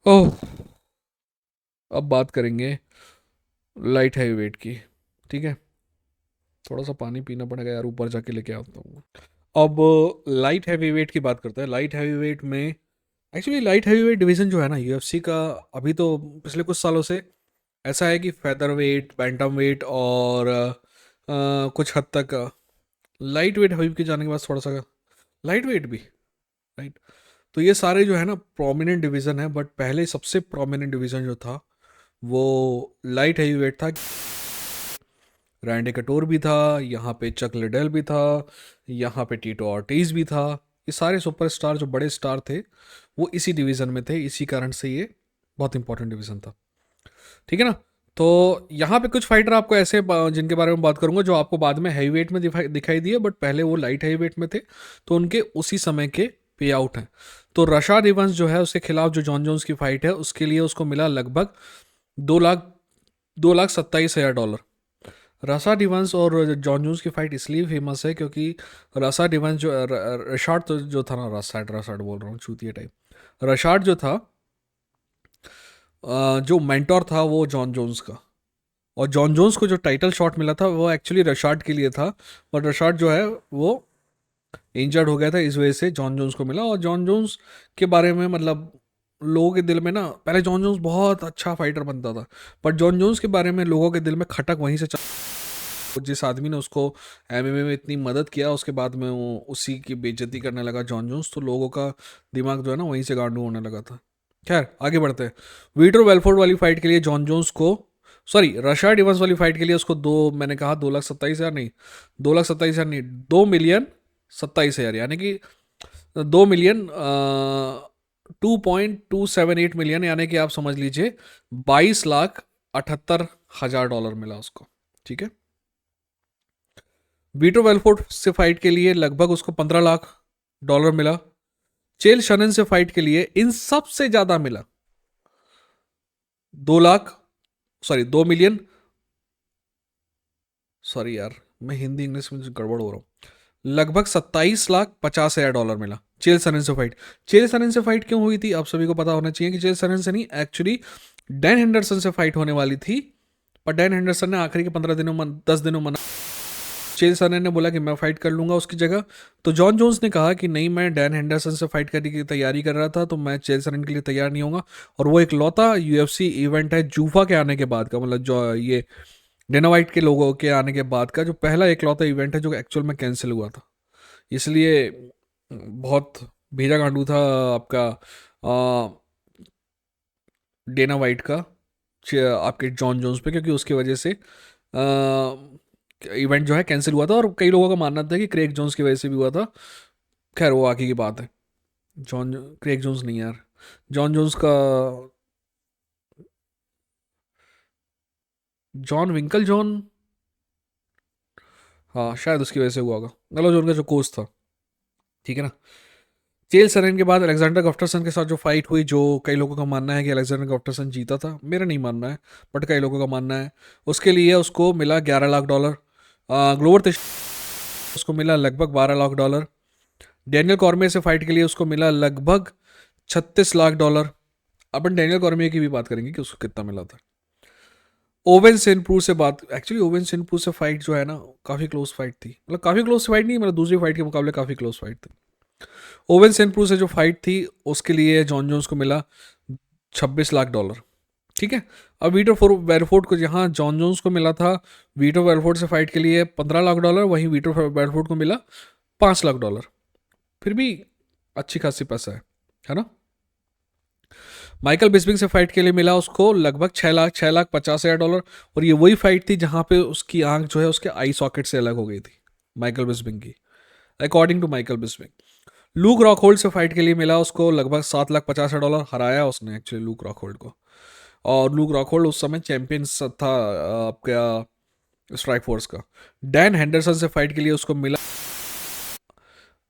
ओह, अब बात करेंगे लाइट हैवी वेट की। ठीक है, थोड़ा सा पानी पीना पड़ेगा यार, ऊपर जाके लेके आता हूँ। अब लाइट हैवी वेट की बात करते हैं। लाइट हैवी वेट में actually light heavy weight division जो है ना यूएफसी का, अभी तो पिछले कुछ सालों से ऐसा है कि फेदर वेट, बैंटम वेट और कुछ हद तक लाइट वेट हबीब के जाने के बाद थोड़ा सा लाइट वेट भी, राइट। तो ये सारे जो है ना प्रोमिनेंट डिवीज़न है, बट पहले सबसे प्रोमिनेंट डिवीज़न जो था वो लाइट हैवी वेट था। रैंडी कटोर भी था, यहाँ पे चक लिडेल भी था, यहाँ पे टीटो ऑर्टिज भी था। ये सारे सुपरस्टार जो बड़े स्टार थे वो इसी डिवीज़न में थे, इसी कारण से ये बहुत इंपॉर्टेंट डिवीज़न था। ठीक है ना। तो यहाँ पे कुछ फाइटर आपको ऐसे जिनके बारे में बात करूंगा जो आपको बाद में हैवी वेट में दिखाई दिए, बट पहले वो लाइट हैवी वेट में थे, तो उनके उसी समय के पे आउट हैं। तो रशाद इवंस जो है उसके खिलाफ जो जॉन जोन्स की फाइट है उसके लिए उसको मिला लगभग $2,27,000। रशाद इवंस और जॉन जोन्स की फाइट इसलिए फेमस है क्योंकि रशाद इवंस जो रशाद तो जो था ना, रशाद बोल रहा हूँ चूतिया टाइप, रशाद जो था जो मेंटोर था वो जॉन जोन्स का, और जॉन जोन्स को जो टाइटल शॉट मिला था वो एक्चुअली रशाद के लिए था, बट रशाद जो है वो इंजर्ड हो गया था, इस वजह से जॉन जोन्स को मिला। और जॉन जोन्स के बारे में मतलब लोगों के दिल में ना, पहले जॉन जोन्स बहुत अच्छा फाइटर बनता था, पर जॉन जोन्स के बारे में लोगों के दिल में खटक वहीं से जिस आदमी ने उसको एमएमए में इतनी मदद किया उसके बाद में वो उसी की बेइज्जती करने लगा जॉन जोन्स, तो लोगों का दिमाग जो है ना वहीं से गांडू होने लगा था। खैर आगे बढ़ते हैं। विक्टर बेलफोर्ड वाली फाइट के लिए जॉन जोन्स को, सॉरी रशाद इवंस वाली फाइट के लिए उसको मैंने कहा 2,27,000 नहीं, 2,27,000 नहीं, 2,27,000 यानी कि 2,278 मिलियन, यानी कि आप समझ लीजिए $22,78,000 मिला उसको। ठीक है। विक्टर बेलफोर्ड से फाइट के लिए लगभग उसको $15 लाख मिला। चेल शनन से फाइट के लिए इन सब से ज्यादा मिला 2 मिलियन, सॉरी यार मैं हिंदी इंग्लिश में गड़बड़ हो रहा हूँ, लगभग $27,50,000 मिला चेल सनन से फाइट। चेल सनन से फाइट क्यों हुई थी आप सभी को पता होना चाहिए कि चेल सनन से नहीं, एक्चुअली डैन हेंडरसन से फाइट होने वाली थी, पर डैन हेंडरसन ने आखिरी के 10 दिनों मना। चेल सनन ने बोला कि मैं फाइट कर लूंगा उसकी जगह, तो जॉन जोन्स ने कहा कि नहीं, मैं डैन हेंडरसन से फाइट करने की तैयारी कर रहा था, तो मैं चेल सनन के लिए तैयार नहीं होगा। और वो एक लौता यूएफसी इवेंट है जूफा के आने के बाद का, मतलब जो ये डेना वाइट के लोगों के आने के बाद का जो पहला एक लौता इवेंट है जो एक्चुअल में कैंसिल हुआ था। इसलिए बहुत भेजा गांडू था आपका डेना वाइट का आपके जॉन जोन्स पे, क्योंकि उसकी वजह से इवेंट जो है कैंसिल हुआ था, और कई लोगों का मानना था कि क्रेग जोन्स की वजह से भी हुआ था। खैर वो आगे की बात है। क्रेग जोन्स नहीं यार, जॉन जोन्स का जॉन, हाँ शायद उसकी वजह से हुआ होगा, गलो जोन का जो कोच था। ठीक है ना। चेल सनन के बाद अलेक्जेंडर गफ्टरसन के साथ जो फाइट हुई, जो कई लोगों का मानना है कि अलेक्जेंडर गफ्टरसन जीता था, मेरा नहीं मानना है बट कई लोगों का मानना है, उसके लिए उसको मिला $11 लाख। ग्लोवर उसको मिला लगभग $12 लाख। डैनियल कॉर्मे से फाइट के लिए उसको मिला लगभग $36 लाख। अपन डेनियल कॉर्मियर की भी बात करेंगे कि उसको कितना मिला था। ओवेन सेनप्रू से बात, एक्चुअली ओवेन सेनप्रू से फाइट जो है ना काफ़ी क्लोज फाइट थी, मतलब काफ़ी क्लोज फाइट नहीं, मतलब दूसरी फाइट के मुकाबले काफ़ी क्लोज फाइट थी। ओवेन सेनप्रू से जो फाइट थी उसके लिए जॉन जोन्स को मिला $26 लाख। ठीक है। अब वीटर वेलफोर्ड को, जहाँ जॉन जोन्स को मिला था वीटर वेलफोर्ड से फाइट के लिए $15 लाख, वहीं वीटर वेलफोर्ड को मिला $5 लाख। फिर भी अच्छी खासी पैसा है ना। माइकल बिस्बिंग से फाइट के लिए मिला उसको लगभग $6,50,000। और ये वही फाइट थी जहाँ पे उसकी आंख जो है उसके आई सॉकेट से अलग हो गई थी माइकल बिस्बिंग की, according to Michael बिस्बिंग। Look Rockhold से फाइट के लिए मिला उसको लगभग $7,50,000। हराया उसने एक्चुअली लूक रॉकहोल्ड को, और लूक रॉकहोल्ड उस समय चैंपियन था आपका स्ट्राइक फोर्स का। डैन हेंडरसन से फाइट के लिए उसको मिला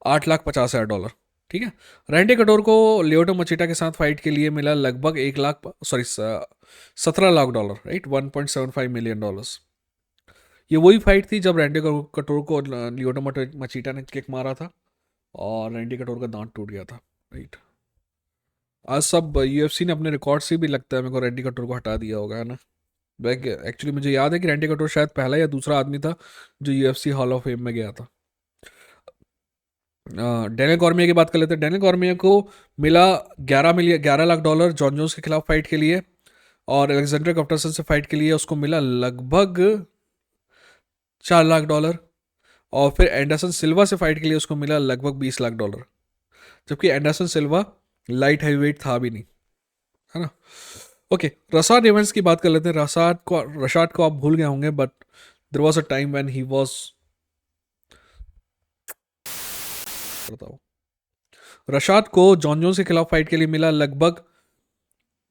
$8,50,000। ठीक है। रैंडी कटोर को लियोटो मचीटा के साथ फाइट के लिए मिला लगभग $17 लाख, राइट, $1.75 मिलियन। ये वही फाइट थी जब रैंडी कटोर को लियोटो मचीटा ने किक मारा था और रैंडी कटोर का दांत टूट गया था, राइट। आज सब यूएफसी ने अपने रिकॉर्ड से भी लगता है मेरे को रैंडी कटोर को हटा दिया होगा, है ना। एक्चुअली मुझे याद है कि रैंडी कटोर शायद पहला या दूसरा आदमी था जो यूएफसी हॉल ऑफ फेम में गया था। डेनियल कॉर्मियर की बात कर लेते हैं। डेनियल कॉर्मियर को मिला $11 लाख जॉन जोन्स के खिलाफ फाइट के लिए, और अलेक्जेंडर गफ्टरसन से फाइट के लिए उसको मिला लगभग $4 लाख। और फिर एंडरसन सिल्वा से फाइट के लिए उसको मिला लगभग $20 लाख, जबकि एंडरसन सिल्वा लाइट हैवीवेट था भी नहीं, है ना। ओके, रशाद इवेंट्स की बात कर लेते हैं। रशाद को आप भूल गए होंगे, but there was a time when he was, बताओ, रशाद को जॉन जोन्स के खिलाफ फाइट के लिए मिला लगभग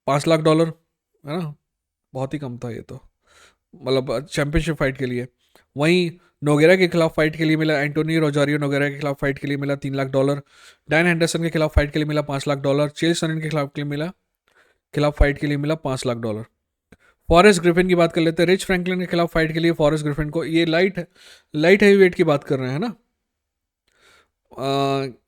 $5 लाख, है ना। बहुत ही कम था ये तो, मतलब चैंपियनशिप फाइट के लिए। वहीं नोगेरा के खिलाफ फाइट के लिए मिला, एंटोनी रोजारियो नोगेरा के खिलाफ फाइट के लिए मिला $3 लाख। डैन हेंडरसन के खिलाफ फाइट के लिए मिला $5 लाख। चेल सनन के खिलाफ फाइट के लिए मिला $5 लाख। फॉरेस्ट ग्रिफिन की बात कर लेते हैं। रिच फ्रैंकलिन के खिलाफ फाइट के लिए फॉरेस्ट ग्रिफिन को, ये लाइट हैवी वेट की बात कर रहे हैं ना,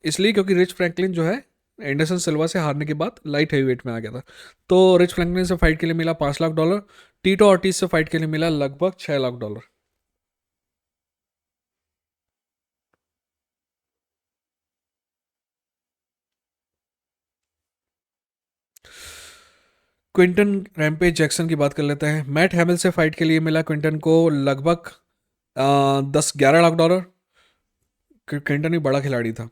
इसलिए क्योंकि रिच फ्रैंकलिन जो है एंडरसन सिल्वा से हारने के बाद लाइट हैवी वेट में आ गया था। तो रिच फ्रैंकलिन से फाइट के लिए मिला $5 लाख। टीटो ऑर्टिज से फाइट के लिए मिला लगभग $6 लाख। क्विंटन रैम्पेज जैक्सन की बात कर लेते हैं। मैट हैमिल से फाइट के लिए मिला क्विंटन को लगभग 10-11 लाख। क्विंटन भी बड़ा खिलाड़ी था,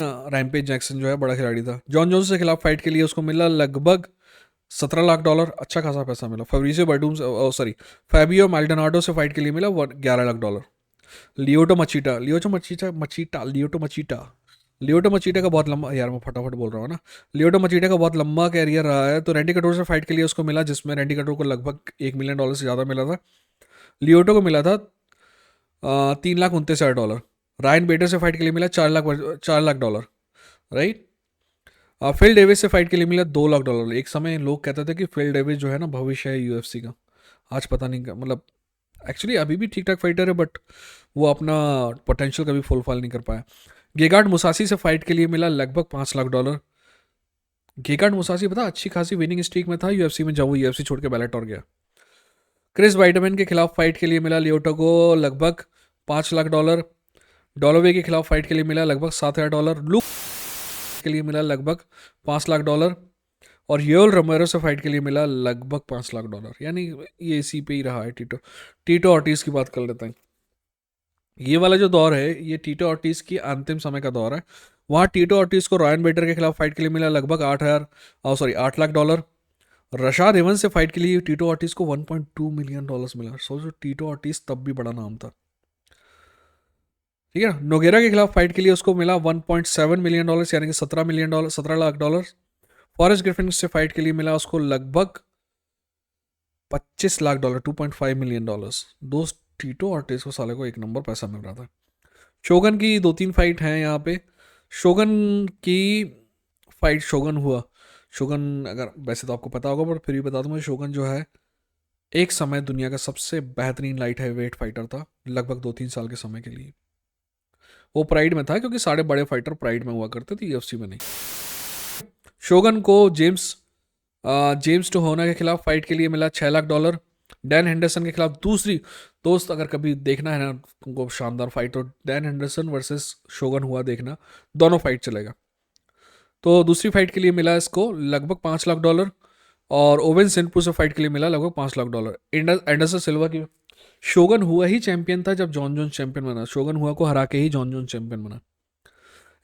रैम्पेज जैक्सन जो है बड़ा खिलाड़ी था। जॉन जोन्स के खिलाफ फाइट के लिए उसको मिला लगभग $17 लाख। अच्छा खासा पैसा मिला। फेब्रिसियो बर्डूम, सॉरी, फैबियो माल्डोनाडो से फाइट के लिए मिला $11 लाख। लियोटो मचीटा का बहुत लंबा, यार मैं फटाफट बोल रहा हूँ ना, लियोटो मचीटा का बहुत लंबा कैरियर रहा है। तो रैंडी कटोर से फाइट के लिए उसको मिला, जिसमें रैंडी कटोर को लगभग $1 मिलियन से ज़्यादा मिला था। लियोटो को मिला था $3,29,000। रायन बेटर से फाइट के लिए मिला $4 लाख, राइट। फिल डेविस से फाइट के लिए मिला $2 लाख। एक समय लोग कहते थे कि फिल डेविस जो है ना भविष्य है यूएफसी का। आज पता नहीं, मतलब एक्चुअली अभी भी ठीक ठाक फाइटर है, बट वो अपना पोटेंशियल कभी फुलफिल नहीं कर पाया। गेगार्ड मुसासी से फाइट के लिए मिला लगभग $5 लाख। गेगार्ड मुसासी पता अच्छी खासी विनिंग स्ट्रीक में था यूएफसी में, जब वो यूएफसी छोड़ के बेलाटोर गया। क्रिस वाइटमैन के खिलाफ फाइट के लिए मिला लियोटो को लगभग $5 लाख। डॉलोवे के खिलाफ फाइट के लिए मिला लगभग $7,000। लूक के लिए मिला लगभग $5 लाख। और योल रोमेरो से फाइट के लिए मिला लगभग $5 लाख। यानी ये इसी पे ही रहा है। टीटो ऑर्टिज की बात कर लेते हैं। ये वाला जो दौर है ये टीटो ऑर्टिज की अंतिम समय का दौर है। वहाँ टीटो ऑर्टिज को रॉयन बेटर के खिलाफ फाइट के लिए मिला लगभग $8 लाख। रशाद इवंस से फाइट के लिए टीटो ऑर्टिज को $1.2 मिलियन मिला। सोचो, टीटो ऑर्टिज तब भी बड़ा नाम था, ठीक है। नोगेरा के खिलाफ फाइट के लिए उसको मिला $1.7 मिलियन, यानी कि $17 लाख। फॉरेस्ट ग्रिफिन से फाइट के लिए मिला उसको लगभग $25 लाख, $2.5 मिलियन। दोस्त टीटो ऑर्टिज को साले को एक नंबर पैसा मिल रहा था। शोगन की 2-3 फाइट हैं यहाँ पे। शोगन की फाइट शोगन हुआ। शोगन, अगर वैसे तो आपको पता होगा पर फिर भी बता दूँ, शोगन जो है एक समय दुनिया का सबसे बेहतरीन लाइट हैवीवेट फाइटर था, लगभग 2-3 साल के समय के लिए। वो प्राइड में था क्योंकि सारे बड़े फाइटर प्राइड में हुआ करते थे, यूएफसी में नहीं। शोगन को जेम्स टोहोना के खिलाफ फाइट के लिए मिला $6 लाख। डैन हेंडरसन के खिलाफ दूसरी, दोस्त अगर कभी देखना है ना तुमको शानदार फाइट, तो डैन हेंडरसन वर्सेस शोगन हुआ देखना, दोनों फाइट चलेगा। तो दूसरी फाइट के लिए मिला इसको लगभग $5 लाख। और ओवेन सेनपुर से फाइट के लिए मिला लगभग $5 लाख। एंडरसन सिल्वा की, शोगन हुआ ही चैंपियन था जब जॉन जोन्स चैंपियन बना, शोगन हुआ को हरा के ही जॉन जोन्स चैंपियन बना।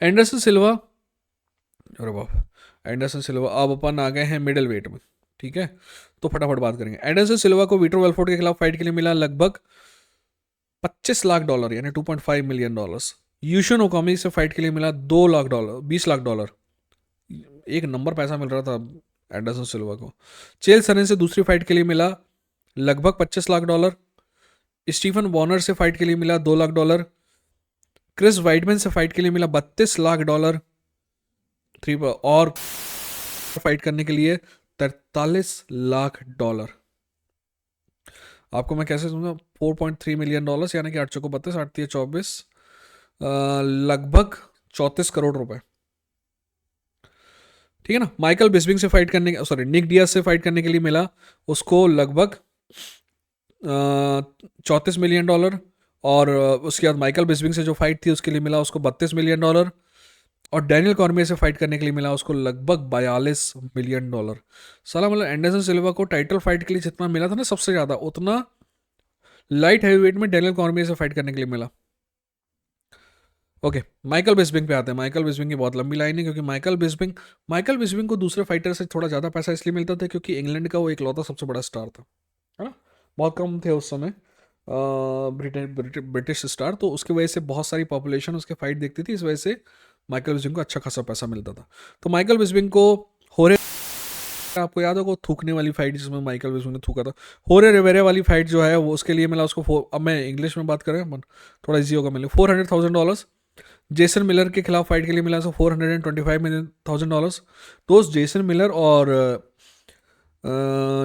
एंडरसन सिल्वा, अरे बाप, एंडरसन सिल्वा, अब अपन आ गए हैं मिडिल वेट में, ठीक है, तो फटाफट बात करेंगे। एंडरसन सिल्वा को विक्टर वेलफोर्ड के खिलाफ फाइट के लिए मिला लगभग $25 लाख यानी $2.5 मिलियन। यूशन ओकामी से फाइट के लिए मिला $2 लाख, $20 लाख। एक नंबर पैसा मिल रहा था एंडरसन सिल्वा को। चेल सनेन से दूसरी फाइट के लिए मिला लगभग $25 लाख। स्टीफन वॉर्नर से फाइट के लिए मिला $2 लाख। क्रिस वाइडमैन से फाइट के लिए मिला $32 लाख। और फाइट करने के लिए $43 लाख। आपको मैं कैसे समझा, $4.3 मिलियन यानी कि 8 चौको 32, 8 3 24, लगभग 34 करोड़ रुपए, ठीक है ना। माइकल बिस्बिंग से फाइट करने, सॉरी निक डियाज से फाइट करने के लिए मिला उसको लगभग $34 मिलियन। और उसके बाद माइकल बिस्बिंग से जो फाइट थी उसके लिए मिला उसको $32 मिलियन। और डैनियल कॉर्मियर से फाइट करने के लिए मिला उसको लगभग $42 मिलियन। साला मतलब एंडरसन सिल्वा को टाइटल फाइट के लिए जितना मिला था ना सबसे ज़्यादा, उतना लाइट हैवीवेट में डैनियल कॉर्मियर से फाइट करने के लिए मिला। ओके, माइकल बिस्बिंग पे आते हैं। माइकल बिस्बिंग की बहुत लंबी लाइन है क्योंकि माइकल बिस्बिंग को दूसरे फाइटर से थोड़ा ज़्यादा पैसा इसलिए मिलता था क्योंकि इंग्लैंड का वो इकलौता सबसे बड़ा स्टार था, है ना। बहुत कम थे उस समय ब्रिटिश स्टार, तो उसकी वजह से बहुत सारी पॉपुलेशन उसके फाइट देखती थी, इस वजह से माइकल बिस्बिंग को अच्छा खासा पैसा मिलता था। तो माइकल बिस्बिंग को आपको याद होगा थूकने वाली फाइट जिसमें माइकल बिस्बिंग ने थूका था, होरे रिवेरा वाली फाइट जो है वो उसके लिए मिला उसको अब मैं इंग्लिश में बात करें थोड़ा इजी होगा, मिले $400,000। जेसन मिलर के खिलाफ फाइट के लिए मिला उसको $425,000। दोस्त जेसन मिलर और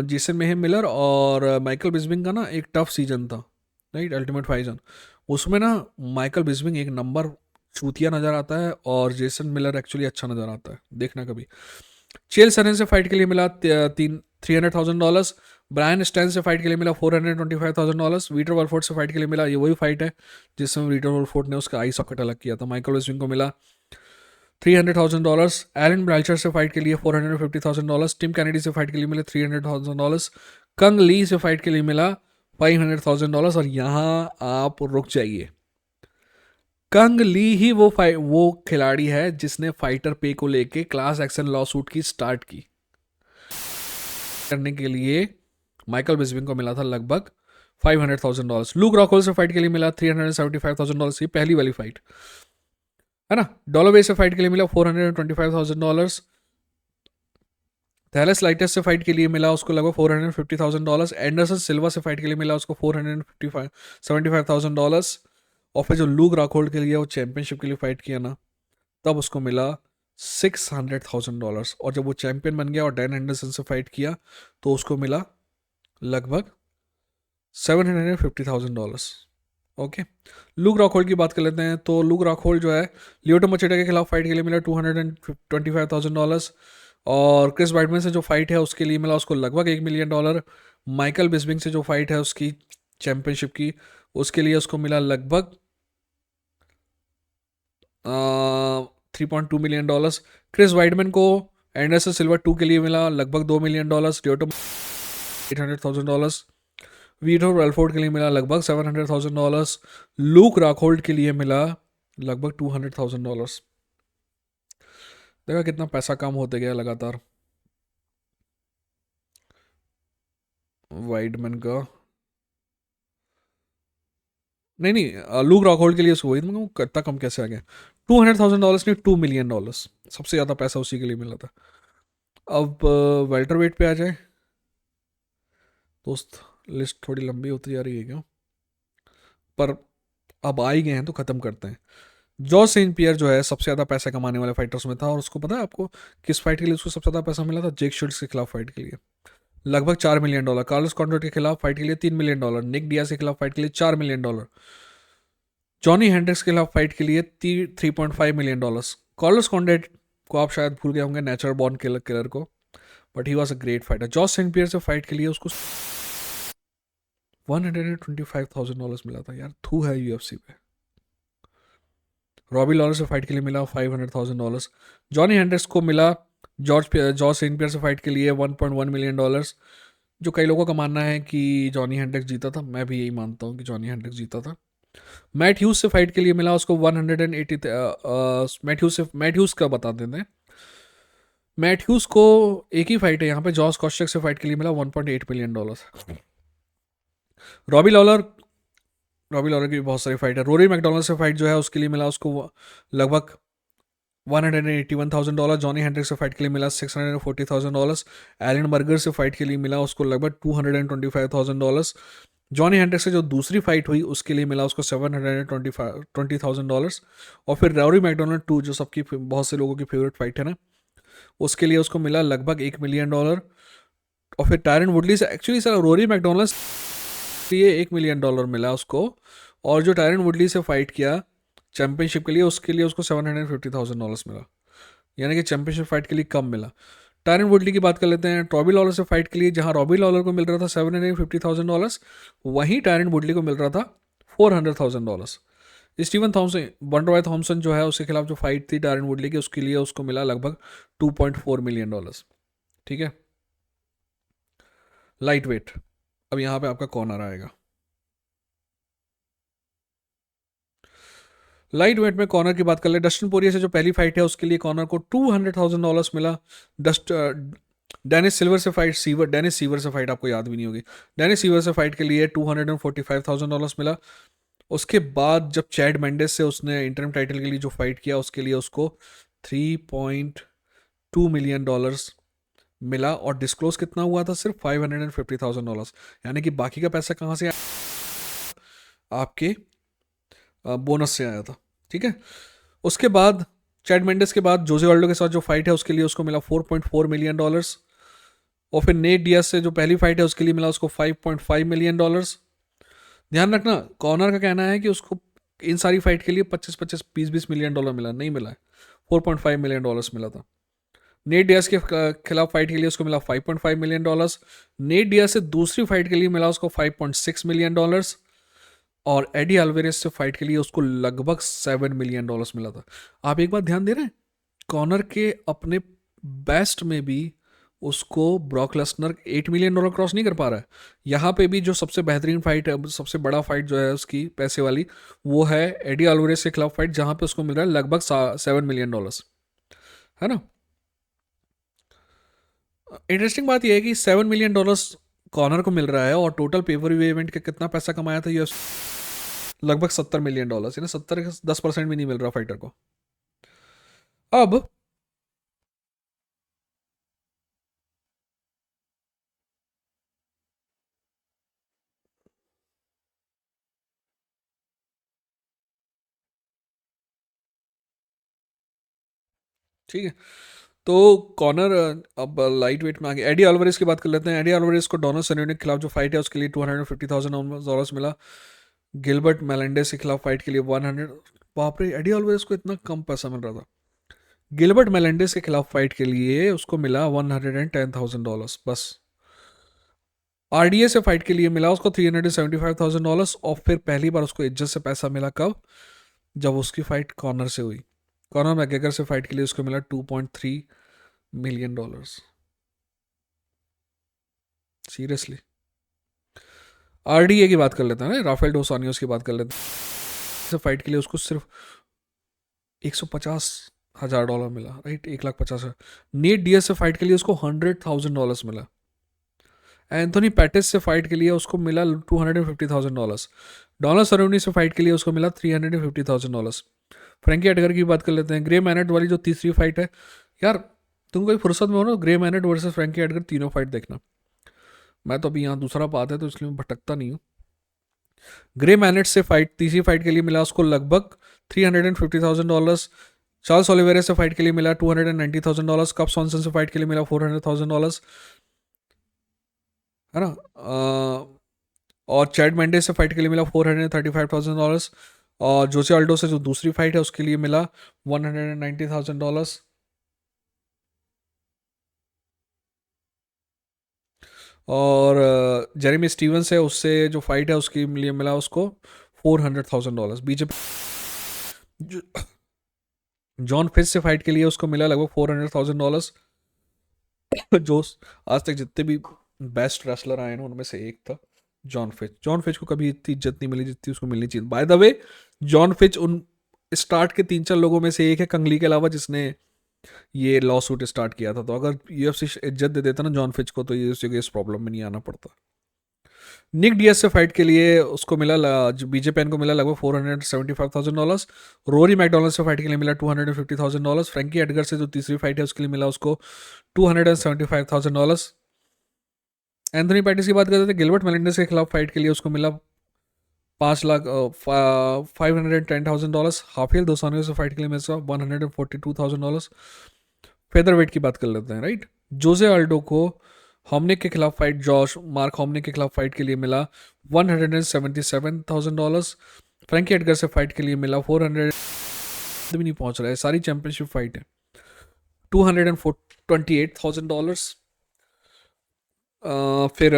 जेसन मेहम मिलर और माइकल बिस्बिंग का ना एक टफ सीजन था, राइट, अल्टीमेट फाइजन। उसमें ना माइकल बिस्बिंग एक नंबर चूतिया नज़र आता है और जेसन मिलर एक्चुअली अच्छा नज़र आता है, देखना कभी। चेल सनेन से फाइट के लिए मिला $300,000। ब्रायन स्टैन से फाइट के लिए मिला $425,000। वीटर वॉलफोर्ड से फाइट के लिए मिला, ये वही फाइट है जिसमें वीटर वॉलफोर्ड ने उसका आई सॉकेट अलग किया था। माइकल बिस्बिंग को मिला $300,000। एलन ब्राइचर से फाइट के लिए $450,000। टिम कैनेडी से फाइट के लिए मिले $300,000। कंग ली से फाइट के लिए मिला $500,000। और यहाँ आप रुक जाइए, कंग ली ही वो खिलाड़ी है जिसने फाइटर पे को लेके क्लास एक्शन लॉ सूट की स्टार्ट की करने के लिए। माइकल बिस्बिंग को मिला था लगभग $500,000। लूक रॉकहोल से फाइट के लिए मिला $375,000। ये पहली वाली फाइट है ना। डॉलोवे से फाइट के लिए मिला $425,000। थैलेस लाइटस से फाइट के लिए मिला उसको लगभग $450,000। एंडरसन सिल्वा से फाइट के लिए मिला उसको $475,000। और फिर जो लूक रॉकहोल्ड के लिए वो चैंपियनशिप के लिए फाइट किया ना, तब उसको मिला $600,000। और जब वो चैंपियन बन गया और डैन एंडरसन से फाइट किया तो उसको मिला लगभग $750,000। ओके, लूक रॉकहोल्ड की बात कर लेते हैं। तो लूक रॉकहोल्ड जो है लियोटो मचेटा के खिलाफ फाइट के लिए मिला $225,000। और क्रिस वाइडमैन से जो फाइट है उसके लिए मिला उसको लगभग $1 मिलियन। माइकल बिस्बिंग से जो फाइट है उसकी चैंपियनशिप की, उसके लिए उसको मिला लगभग $3.2 मिलियन। क्रिस वाइडमैन को एंडरसन सिल्वा 2 के लिए मिला लगभग $2 मिलियन। लियोटो $800,000। वीटर वेलफोर्ड के लिए मिला लगभग $700,000। लूक रॉकहोल्ड के लिए मिला लगभग $200,000। देखा कितना पैसा कम होते गया लगातार वाइडमैन का। नहीं, लूक रॉकहोल्ड के लिए उसको वही कितना कम कैसे आ गया, $200,000 नहीं $2 मिलियन। सबसे ज़्यादा पैसा उसी के लिए मिला था। अब वेल्टर वेट पे आ जाए दोस्त, लिस्ट थोड़ी लंबी होती जा रही है क्यों, पर अब आ ही गए हैं तो ख़त्म करते हैं। जॉर्ज सेंट पियर जो है सबसे ज़्यादा पैसा कमाने वाले फाइटर्स में था, और उसको पता है आपको किस फाइट के लिए उसको सबसे ज़्यादा पैसा मिला था? जेक शिल्ड्स के खिलाफ फाइट के लिए लगभग $4 मिलियन। कार्लोस कॉन्ड्रेट के खिलाफ फाइट के लिए $3 मिलियन। निक डियाज के खिलाफ फाइट के लिए $4 मिलियन। जॉनी हेंड्रिक्स के खिलाफ फाइट के लिए $3.5 मिलियन। कार्लोस को आप शायद भूल गए होंगे, नेचुरल बॉर्न किलर को, but he was a great fighter. George Saint Pierre से फाइट के लिए उसको $125,000 मिला था यार, थू है UFC पे। रॉबी लॉलर से फाइट के लिए मिला $500,000। जॉनी हेंड्रिक्स को मिला जॉर्ज सेंट पियर से फाइट के लिए $1.1 मिलियन, जो कई लोगों का मानना है कि जॉनी हेंड्रिक्स जीता था। मैं भी यही मानता हूँ कि जॉनी हेंड्रिक्स जीता था। मैट ह्यूज से फाइट के लिए मिला उसको 180। मैट ह्यूज का बता देते हैं। मैट ह्यूज को एक ही फाइट है यहाँ पे, जॉर्ज कॉस्चक से फाइट के लिए मिला $1.8 मिलियन। रॉबी लॉलर की बहुत सारी फाइट है। रोरी मैकडोनल्ड से फाइट जो है उसके लिए मिला उसको लगभग $181,000। जॉनी हेंड्रिक्स से फाइट के लिए मिला $640,000। एलन बर्गर से फाइट के लिए मिला उसको लगभग $225,000। जॉनी हेंड्रिक्स से जो दूसरी फाइट हुई उसके लिए मिला उसको $720,000। और फिर रॉरी मैकडोनल्ड 2 जो सबकी बहुत से लोगों की फेवरेट फाइट है ना, उसके लिए उसको मिला लगभग $1 मिलियन। और फिर टायरन वुडली से, एक्चुअली सर रोरी मैकडोनल्ड लिए $1 मिलियन मिला उसको, और जो टायरन वुडली से फाइट किया चैंपियनशिप के लिए उसके लिए उसको $750,000 मिला, यानी कि चैंपियनशिप फाइट के लिए कम मिला। टायरन वुडली की बात कर लेते हैं। रॉबी लॉलर से फाइट के लिए जहां रॉबी लॉलर को मिल रहा था $750,000, वहीं टायरन वुडली को मिल रहा था $400,000। स्टीवन थॉमसन, वंडरबॉय थॉमसन जो है उसके खिलाफ जो फाइट थी टायरन वुडली की, उसके लिए उसको मिला लगभग $2.4 मिलियन। ठीक है। लाइट वेट, अब यहाँ पे आपका कॉर्नर आएगा। लाइट वेट में कॉर्नर की बात कर ले, डस्टिन पोरियर से जो पहली फाइट है उसके लिए कॉर्नर को $200,000 मिला। डेनिस सीवर से फाइट आपको याद भी नहीं होगी। डेनिस सीवर से फाइट के लिए $245,000 मिला। उसके बाद जब चैड मेंडेस से उसने इंटरम टाइटल के लिए जो फाइट किया उसके लिए उसको $3.2 मिलियन मिला। और डिस्क्लोज कितना हुआ था? सिर्फ $550,000, यानी कि बाकी का पैसा कहाँ से आया? आपके बोनस से आया था। ठीक है। उसके बाद चैड मेंडेस के बाद जोजे ऑल्डो के साथ जो फाइट है उसके लिए उसको मिला $4.4 मिलियन। और फिर नेट डियाज से जो पहली फाइट है उसके लिए मिला उसको $5.5 मिलियन। ध्यान रखना, कॉर्नर का कहना है कि उसको इन सारी फाइट के लिए 25-25, $20-20 मिलियन मिला, नहीं मिला है, $4.5 मिलियन मिला था। नेट डियाज के खिलाफ फाइट के लिए उसको मिला $5.5 मिलियन। नेट डियाज से दूसरी फाइट के लिए मिला उसको $5.6 मिलियन। और एडी अल्वेरेज से फाइट के लिए उसको लगभग $7 मिलियन मिला था। आप एक बात ध्यान दे रहे हैं, कॉर्नर के अपने बेस्ट में भी उसको ब्रॉक लेसनर $8 मिलियन क्रॉस नहीं कर पा रहा है। यहाँ पे भी जो सबसे बेहतरीन फाइट है, सबसे बड़ा फाइट जो है उसकी पैसे वाली, वो है एडी अल्वेरेज के खिलाफ फाइट, जहाँ पे उसको मिल रहा है लगभग $7 मिलियन, है ना। इंटरेस्टिंग बात यह है कि $7 मिलियन कॉर्नर को मिल रहा है, और टोटल पेपर व्यू इवेंट का कितना पैसा कमाया था यूएफसी? लगभग $70 मिलियन, यानी 70 का 10% भी नहीं मिल रहा फाइटर को। अब ठीक है, तो कॉर्नर अब लाइट वेट में आ गया। एडी अल्वारेज की बात कर लेते हैं। एडी अल्वारेज को डोनाल्ड सर्ने के खिलाफ जो फाइट है उसके लिए $250,000 मिला। गिलबर्ट मेलेंडेस के खिलाफ फाइट के लिए 100, बाप रे, एडी अल्वारेज को इतना कम पैसा मिल रहा था। गिलबर्ट मेलेंडेस के खिलाफ फाइट के लिए उसको मिला $110,000 बस। आरडीए से फाइट के लिए मिला उसको $375,000। और फिर पहली बार उसको इज्जत से पैसा मिला कब? जब उसकी फाइट कॉर्नर से हुई। कॉर्नर मैकग्रेगर से फाइट के लिए उसको मिला $2.3 मिलियन। सीरियसली। आरडीए की बात कर लेते हैं, राफेल डोस एनियोस की बात कर लेते हैं। से फाइट के लिए उसको सिर्फ $150,000 मिला, राइट, $150,000। नेट डियाज से फाइट के लिए उसको $100,000 मिला। एंथोनी पैटिस से फाइट के लिए उसको मिला $250,000। डोनाल्ड सर्ने से फाइट के लिए उसको मिला $350,000। फ्रैंकी एडगर की बात कर लेते हैं। ग्रे मैनेट वाली जो तीसरी फाइट है, यार तुम कोई फुर्सत में हो ना, Gray Maynard versus Frankie Edgar तीनों फाइट देखना। मैं तो अभी यहाँ दूसरा पात है तो इसलिए मैं भटकता नहीं हूँ। ग्रे मैनेट से फाइट, तीसरी फाइट के लिए मिला उसको लगभग $350,000। चार्ल्स ओलिवेरा से फाइट के लिए मिला $290,000। कप सॉन्सन से फाइट के लिए मिला $400,000, है ना। और चैड मेंडेस से फाइट के लिए मिला $435,000। और जोसे ऑल्डो से जो दूसरी फाइट है उसके लिए मिला $190,000। और जेरेमी स्टीवंस है, उससे जो फाइट है उसके लिए मिला उसको $400,000। बीजेपी जॉन फिश से फाइट के लिए उसको मिला लगभग $400,000, जो आज तक जितने भी बेस्ट रेसलर आए हैं उनमें से एक था जॉन फिच। जॉन फिच को कभी इतनी इज्जत नहीं मिली जितनी उसको मिलनी चाहिए। By the way, John Fitch उन स्टार्ट के 3-4 लोगों में से एक है कंगली के अलावा जिसने ये लॉ सूट स्टार्ट किया था। तो अगर यूएफसी इज्जत दे देता ना जॉन फिच को, तो ये इस प्रॉब्लम में नहीं आना पड़ता। निक डियास से फाइट के लिए उसको मिला बीजेपीएन को मिला लगभग $475,000। रोरी मैकडोनल्ड से फाइट के लिए मिला $250,000। फ्रैंकी एडगर से जो तीसरी फाइट है उसके लिए मिला उसको $275,000। एंथनी पैटिस की बात करते थे, गिलबर्ट मेलिंडेस के खिलाफ फाइट के लिए उसको मिला $510,000। हाफिल दोसानियो से फाइट के लिए मिला $142,000। फेदर वेट की बात कर लेते हैं, राइट। जोसे आल्डो को होमनिक के खिलाफ फाइट, जॉश मार्क होमनिक के खिलाफ फाइट के लिए मिला $177,000। फ्रैंकी एडगर से फाइट के लिए मिला 400 भी नहीं पहुंच रहा है, सारी चैंपियनशिप फाइट है। $228,000। फिर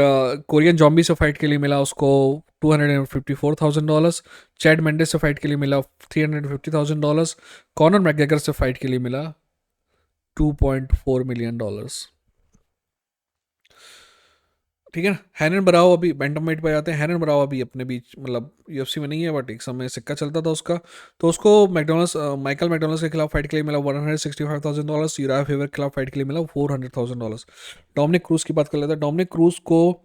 कोरियन जॉम्बी से फाइट के लिए मिला उसको $254,000। चैड मेंडेस से फाइट के लिए मिला $350,000। कॉनर मैकग्रेगर से फाइट के लिए मिला $2.4 मिलियन। ठीक है ना। हैनन बराओ अभी बैंटमवेट पे जाते हैं। हैनन बराओ अभी अपने बीच मतलब यूएफसी में नहीं है, बट एक समय सिक्का चलता था उसका। तो उसको माइकल मैकडोनल्ड्स के खिलाफ फाइट के लिए मिला $165,000। यूराया फेवर के खिलाफ फाइट के लिए मिला $400,000। डोमिनिक क्रूज की बात कर लेते हैं। डोमिनिक क्रूज को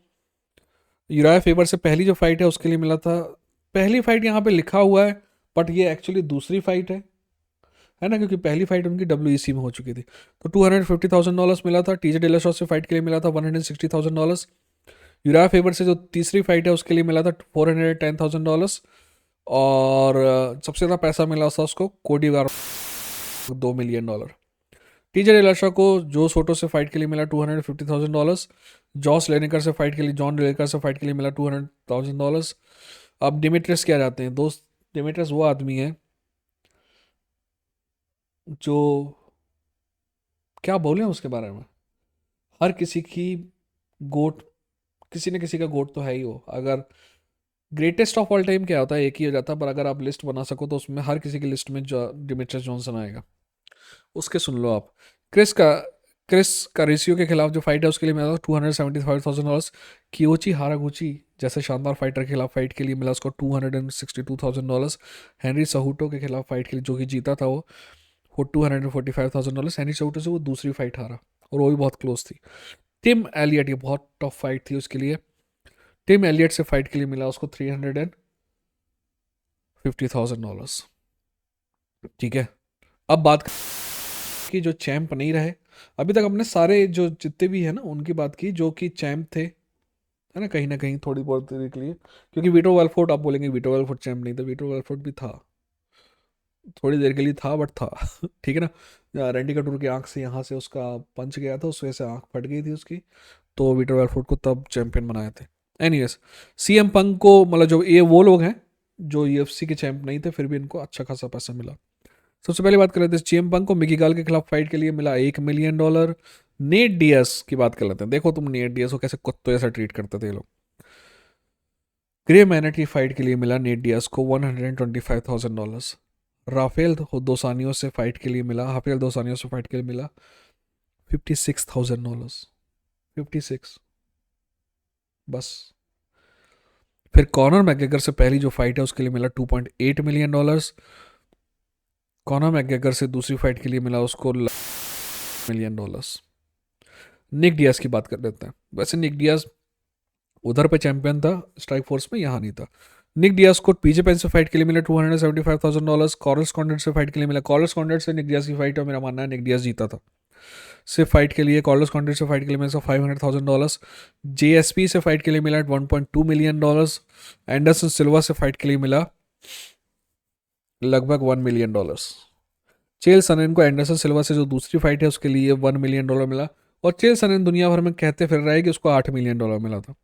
यूराया फेवर से पहली जो फाइट है उसके लिए मिला था, पहली फाइट यहाँ पे लिखा हुआ है बट ये एक्चुअली दूसरी फाइट है ना, क्योंकि पहली फाइट उनकी WEC में हो चुकी थी। तो $250,000 मिला था। टीजे डेलाशॉ से फाइट के लिए मिला था $160,000। यूराया फेवर से जो तीसरी फाइट है उसके लिए मिला था $410,000। और सबसे ज़्यादा पैसा मिला था उसको कोडी वार $2 मिलियन। टीजे डेलाशॉ को जो सोटो से फाइट के लिए मिला $250,000। जॉस लेनेकर से फाइट के लिए जॉन लेनेकर से फाइट के लिए मिला $200,000। अब डिमिट्रियस क्या जाते हैं दोस्त, डिमिट्रियस वो आदमी है जो क्या बोले उसके बारे में, हर किसी की गोट, किसी न किसी का गोट तो है ही वो। अगर ग्रेटेस्ट ऑफ ऑल टाइम क्या होता है, एक ही हो जाता है, पर अगर आप लिस्ट बना सको तो उसमें हर किसी की लिस्ट में जो डिमिट्रियस जॉनसन आएगा, उसके सुन लो आप। क्रिस का क्रिस कारेसियो के खिलाफ जो फाइट है उसके लिए मिला $275,000। कियोची हारागुची जैसे शानदार फाइटर के खिलाफ फाइट के लिए मिला उसको $262,000। हेनरी सहूटो के खिलाफ फाइट के लिए जो कि जीता था वो $245,000। हेनरी सहूटो से वो दूसरी फाइट हारा और वो भी बहुत क्लोज थी। टिम एलियट, ये बहुत टफ फाइट थी उसके लिए। टिम एलियट से फाइट के लिए मिला उसको $350,000। ठीक है। अब बात की जो चैंप नहीं रहे अभी तक, अपने सारे जो जितने भी है ना उनकी बात की जो कि चैंप थे, है ना कहीं थोड़ी बहुत देर के लिए। क्योंकि वीटो वेलफोर्ड, आप बोलेंगे वीटो वेलफोर्ड चैंप नहीं था, वीटो वेलफोर्ड भी था, थोड़ी देर के लिए था बट था। ठीक है ना। रैंडी कटूर की आंख से यहाँ से उसका पंच गया था, उस वजह से आंख फट गई थी उसकी, तो वीटर वेलफोर्ड को तब चैंपियन बनाए थे। एनीवेज, सीएम पंक को मतलब जो ये वो लोग हैं जो यूएफसी के चैंप नहीं थे फिर भी इनको अच्छा खासा पैसा मिला। सबसे पहले बात कर लेते हैं सीएम पंक को मिकी गाल के खिलाफ फाइट के लिए मिला $1 मिलियन। नेट डियास की बात कर लेते हैं। देखो तुम नेट डियास को कैसे कुत्तों जैसा ट्रीट करते थे ये लोग। ग्रे मैनेट की फाइट के लिए मिला नेट डियास को $125,000। राफेल दोसानियो से फाइट के लिए मिला $56,000। 56 बस। फिर कॉनर मैकग्रेगर से पहली जो फाइट है उसके लिए मिला $2.8 मिलियन। कॉनर मैकग्रेगर से दूसरी फाइट के लिए मिला उसको $1 मिलियन। निक डियास की बात कर लेते हैं। वैसे निक डियास उधर पे चैंपियन था स्ट्राइक फोर्स में, यहाँ नहीं था। निक डियास को पीजे पेन से फाइट के लिए मिला $275,000। कॉरल्स कॉन्डेट से फाइट के लिए मिला, कॉरल्स कॉन्डेट से निक डियास की फाइट है, मेरा मानना है निक डियास जीता था। से फाइट के लिए कॉर्लस कॉन्ट्रेट से फाइट के लिए मिला $500,000। जेएसपी से फाइट के लिए मिला $1.2 मिलियन। एंडरसन सिल्वा से फाइट के लिए मिला लगभग $1 मिलियन। चेल सनेन को एंडरसन सिल्वा से जो दूसरी फाइट है उसके लिए $1 मिलियन मिला, और चेल सनेन दुनिया भर में कहते फिर रहा है कि उसको $8 मिलियन मिला था।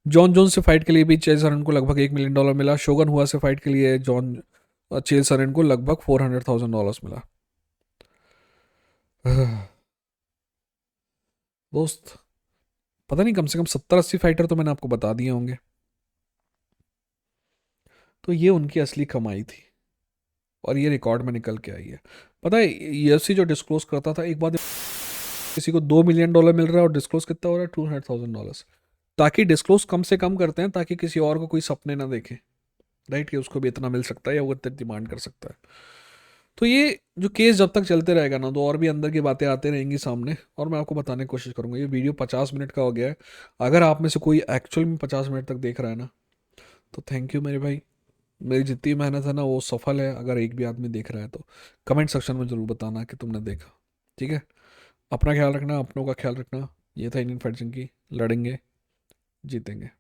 जॉन जोन्स से फाइट के लिए भी चेल सनेन को लगभग $1 मिलियन मिला। शोगन हुआ से फाइट के लिए चेल सनेन को लगभग $400,000 मिला। दोस्त पता नहीं, कम से कम 70-80 फाइटर तो मैंने आपको बता दिए होंगे। तो ये उनकी असली कमाई थी और ये रिकॉर्ड में निकल के आई है। पता है UFC जो डिस्क्लोज करता था, एक बात, किसी को $2 मिलियन मिल रहा है और डिस्क्लोज कितना हो रहा है, $200,000। ताकि डिस्क्लोज कम से कम करते हैं ताकि किसी और को कोई सपने ना देखे, राइट, कि उसको भी इतना मिल सकता है या वो इतना डिमांड कर सकता है। तो ये जो केस जब तक चलते रहेगा ना, तो और भी अंदर की बातें आती रहेंगी सामने, और मैं आपको बताने की कोशिश करूंगा। ये वीडियो 50 मिनट का हो गया है। अगर आप में से कोई एक्चुअल में 50 मिनट तक देख रहा है ना, तो थैंक यू मेरे भाई। मेरी जितनी मेहनत है ना वो सफल है। अगर एक भी आदमी देख रहा है तो कमेंट सेक्शन में ज़रूर बताना कि तुमने देखा। ठीक है, अपना ख्याल रखना, अपनों का ख्याल रखना। ये था इंडियन फाइट की, लड़ेंगे, जीतेंगे।